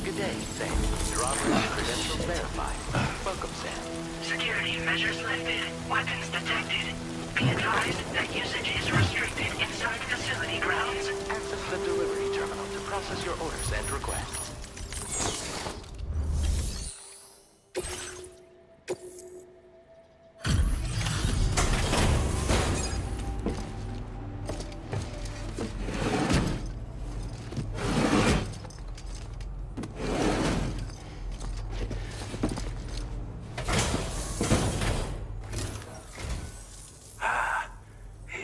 Good day, Sam. Drawbridge credentials verified. Welcome, Sam. Security measures lifted. Weapons detected. Be advised that usage is restricted inside facility grounds. Access the delivery terminal to process your orders and requests.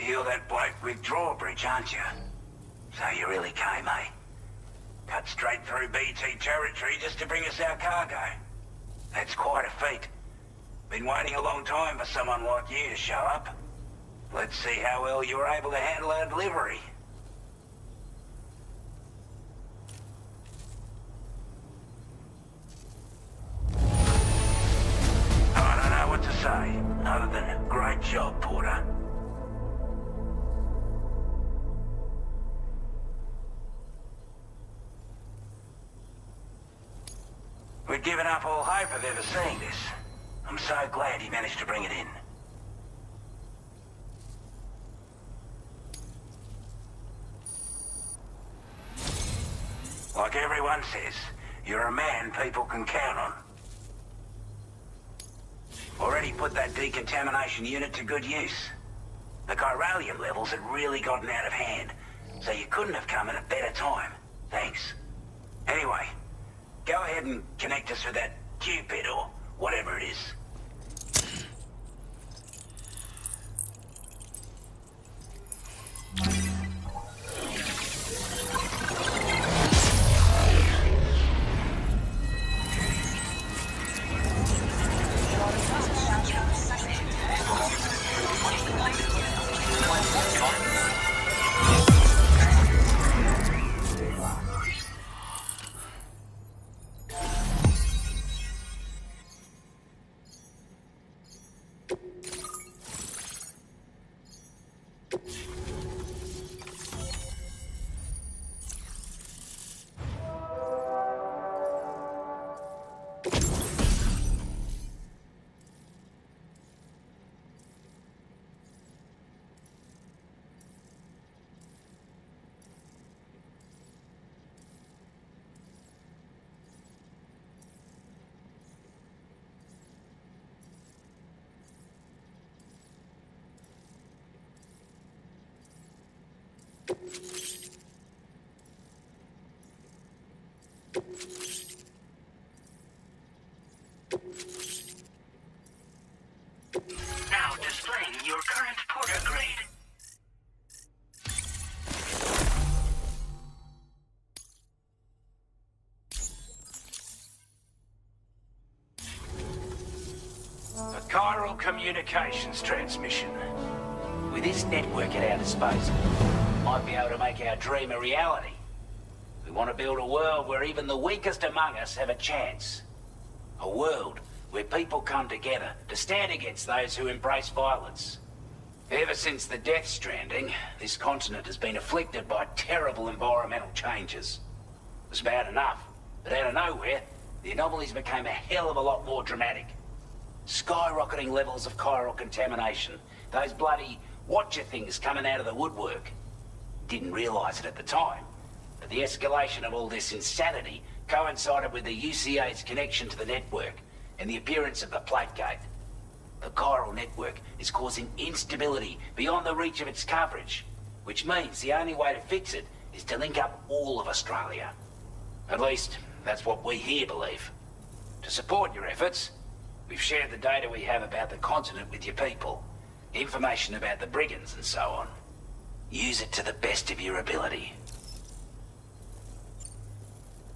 You're that bloke with drawbridge, aren't you? So you really came, eh? Cut straight through BT territory just to bring us our cargo. That's quite a feat. Been waiting a long time for someone like you to show up. Let's see how well you were able to handle our delivery. I don't know what to say, other than great job, Porter. We'd given up all hope of ever seeing this. I'm so glad he managed to bring it in. Like everyone says, you're a man people can count on. Already put that decontamination unit to good use. The chiralium levels had really gotten out of hand, so you couldn't have come at a better time. Thanks. Anyway, go ahead and connect us with that Cupid or whatever it is. Now displaying your current Porter grade. A chiral communications transmission. With this network at our disposal, we might be able to make our dream a reality. We want to build a world where even the weakest among us have a chance. A world where people come together to stand against those who embrace violence. Ever since the Death Stranding, this continent has been afflicted by terrible environmental changes. It was bad enough, but out of nowhere, the anomalies became a hell of a lot more dramatic. Skyrocketing levels of chiral contamination. Those bloody watcher things coming out of the woodwork. Didn't realize it at the time, but the escalation of all this insanity coincided with the UCA's connection to the network and the appearance of the plate gate. The chiral network is causing instability beyond the reach of its coverage, which means the only way to fix it is to link up all of Australia. At least, that's what we here believe. To support your efforts, we've shared the data we have about the continent with your people, information about the brigands and so on. Use it to the best of your ability.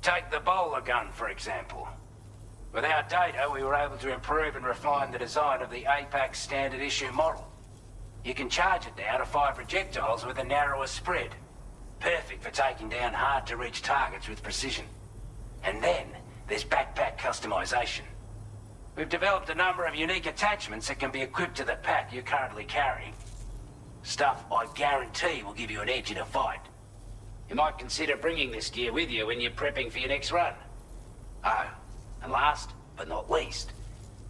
Take the bowler gun, for example. With our data, we were able to improve and refine the design of the APAC standard issue model. You can charge it now to fire projectiles with a narrower spread. Perfect for taking down hard-to-reach targets with precision. And then, there's backpack customization. We've developed a number of unique attachments that can be equipped to the pack you're currently carrying. Stuff I guarantee will give you an edge in a fight. You might consider bringing this gear with you when you're prepping for your next run. Oh, and last but not least,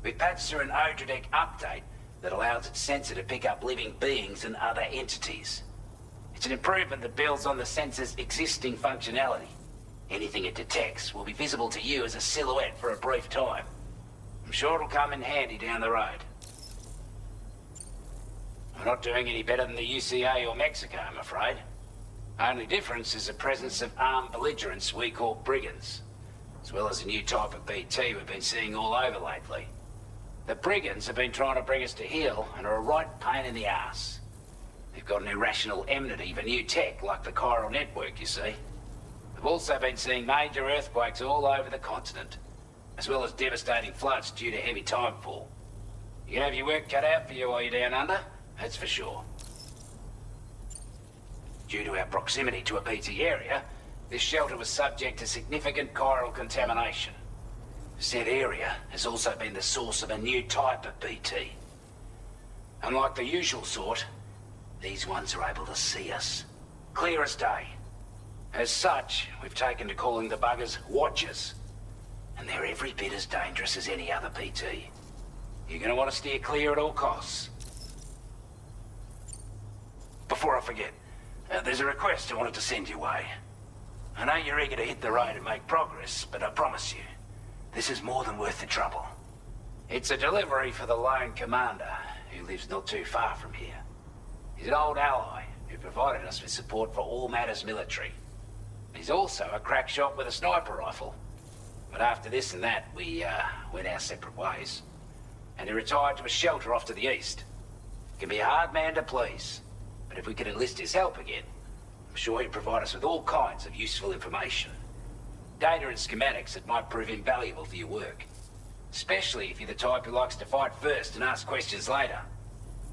we've patched through an Odradek update that allows its sensor to pick up living beings and other entities. It's an improvement that builds on the sensor's existing functionality. Anything it detects will be visible to you as a silhouette for a brief time. I'm sure it'll come in handy down the road. We're not doing any better than the UCA or Mexico, I'm afraid. Only difference is the presence of armed belligerents we call brigands, as well as a new type of BT we've been seeing all over lately. The brigands have been trying to bring us to heel and are a right pain in the ass. They've got an irrational enmity for new tech like the chiral network, you see. We've also been seeing major earthquakes all over the continent, as well as devastating floods due to heavy timefall. You can have your work cut out for you while you're down under, that's for sure. Due to our proximity to a BT area, this shelter was subject to significant chiral contamination. Said area has also been the source of a new type of BT. Unlike the usual sort, these ones are able to see us. Clear as day. As such, we've taken to calling the buggers Watchers. And they're every bit as dangerous as any other BT. You're gonna want to steer clear at all costs. Before I forget, there's a request I wanted to send your way. I know you're eager to hit the road and make progress, but I promise you, this is more than worth the trouble. It's a delivery for the lone commander, who lives not too far from here. He's an old ally who provided us with support for all matters military. He's also a crack shot with a sniper rifle. But after this and that, we went our separate ways. And he retired to a shelter off to the east. He can be a hard man to please, but if we could enlist his help again, I'm sure he'd provide us with all kinds of useful information. Data and schematics that might prove invaluable for your work. Especially if you're the type who likes to fight first and ask questions later.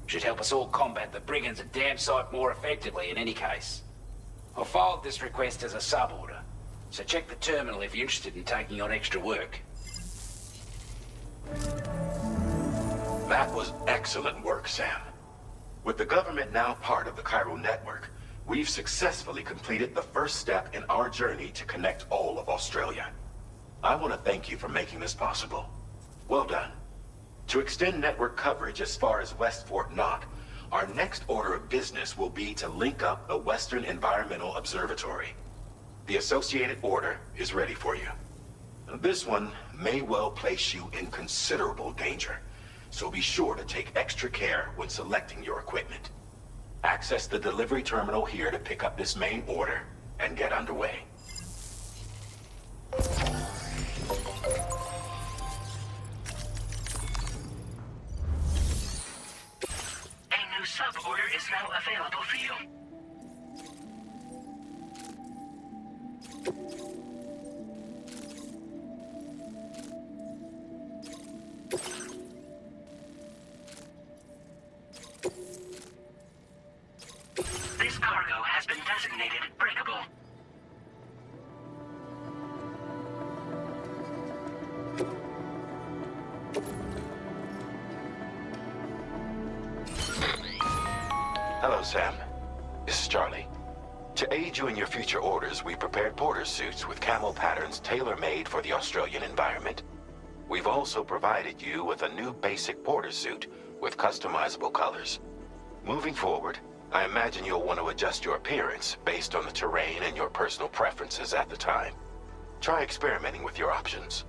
Should help us all combat the brigands a damn sight more effectively in any case. I'll forward this request as a sub-order, so check the terminal if you're interested in taking on extra work. That was excellent work, Sam. With the government now part of the chiral network, we've successfully completed the first step in our journey to connect all of Australia. I want to thank you for making this possible. Well done. To extend network coverage as far as West Fort Knox, our next order of business will be to link up the Western Environmental Observatory. The associated order is ready for you. This one may well place you in considerable danger, so be sure to take extra care when selecting your equipment. Access the delivery terminal here to pick up this main order and get underway. A new sub-order is now available for you. This cargo has been designated breakable. Hello, Sam. This is Charlie. To aid you in your future orders, we prepared porter suits with camo patterns tailor-made for the Australian environment. We've also provided you with a new basic porter suit with customizable colors. Moving forward, I imagine you'll want to adjust your appearance based on the terrain and your personal preferences at the time. Try experimenting with your options.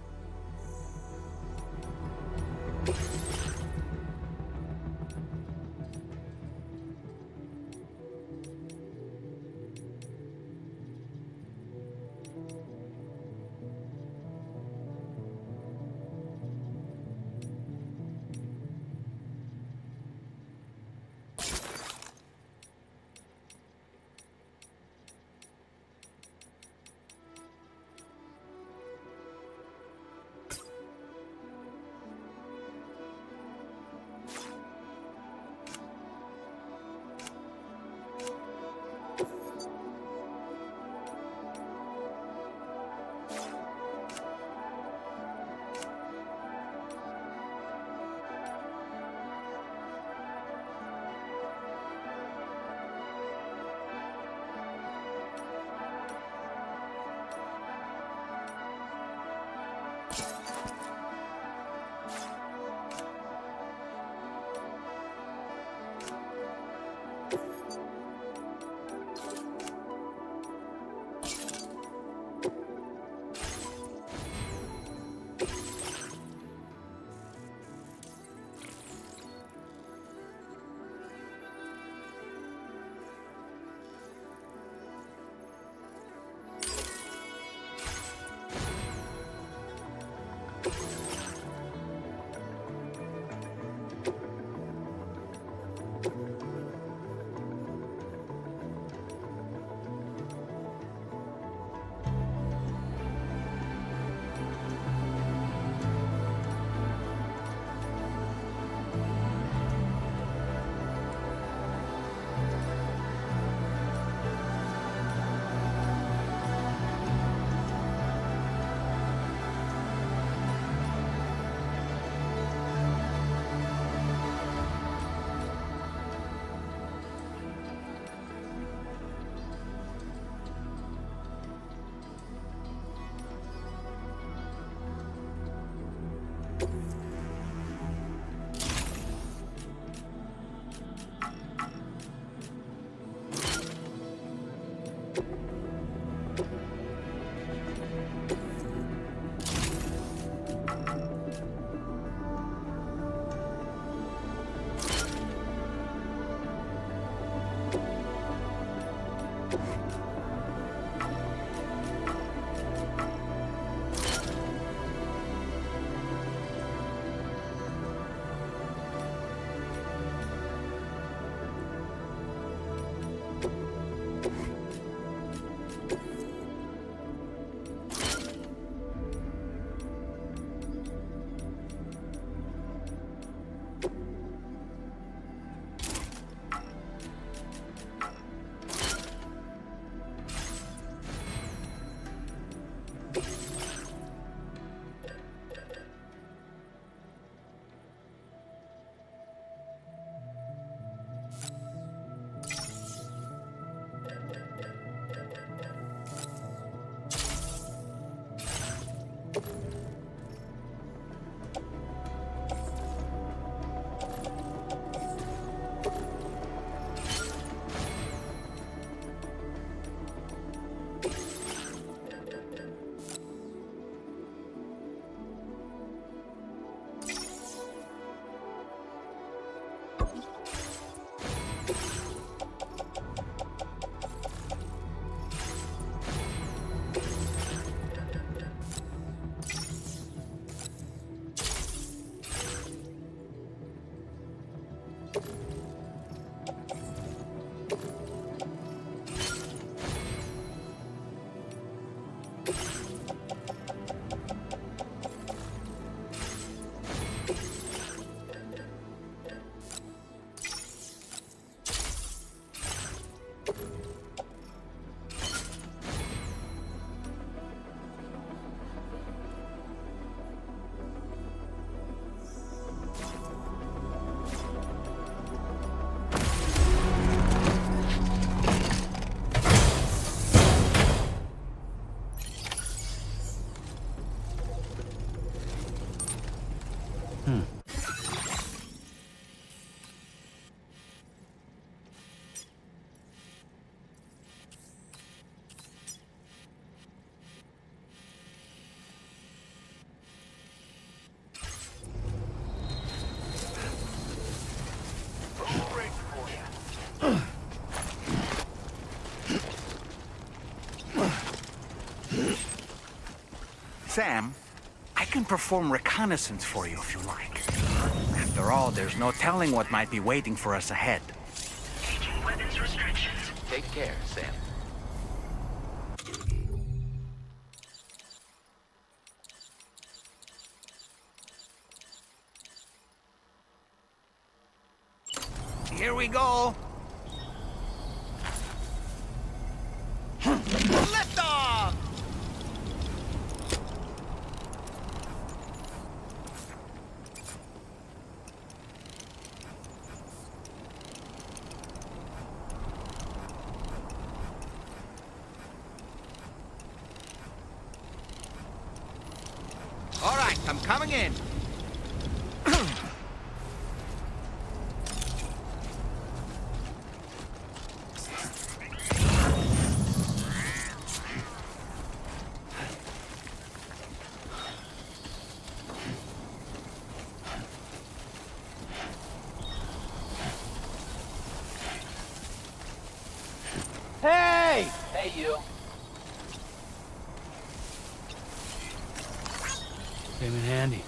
Sam, I can perform reconnaissance for you if you like. After all, there's no telling what might be waiting for us ahead. Aging weapons restrictions. Take care, Sam. Here we go. Lift off! All right, I'm coming in. Hey! Hey, you. Came in handy.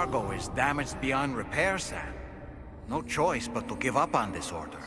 cargo is damaged beyond repair, Sam. No choice but to give up on this order.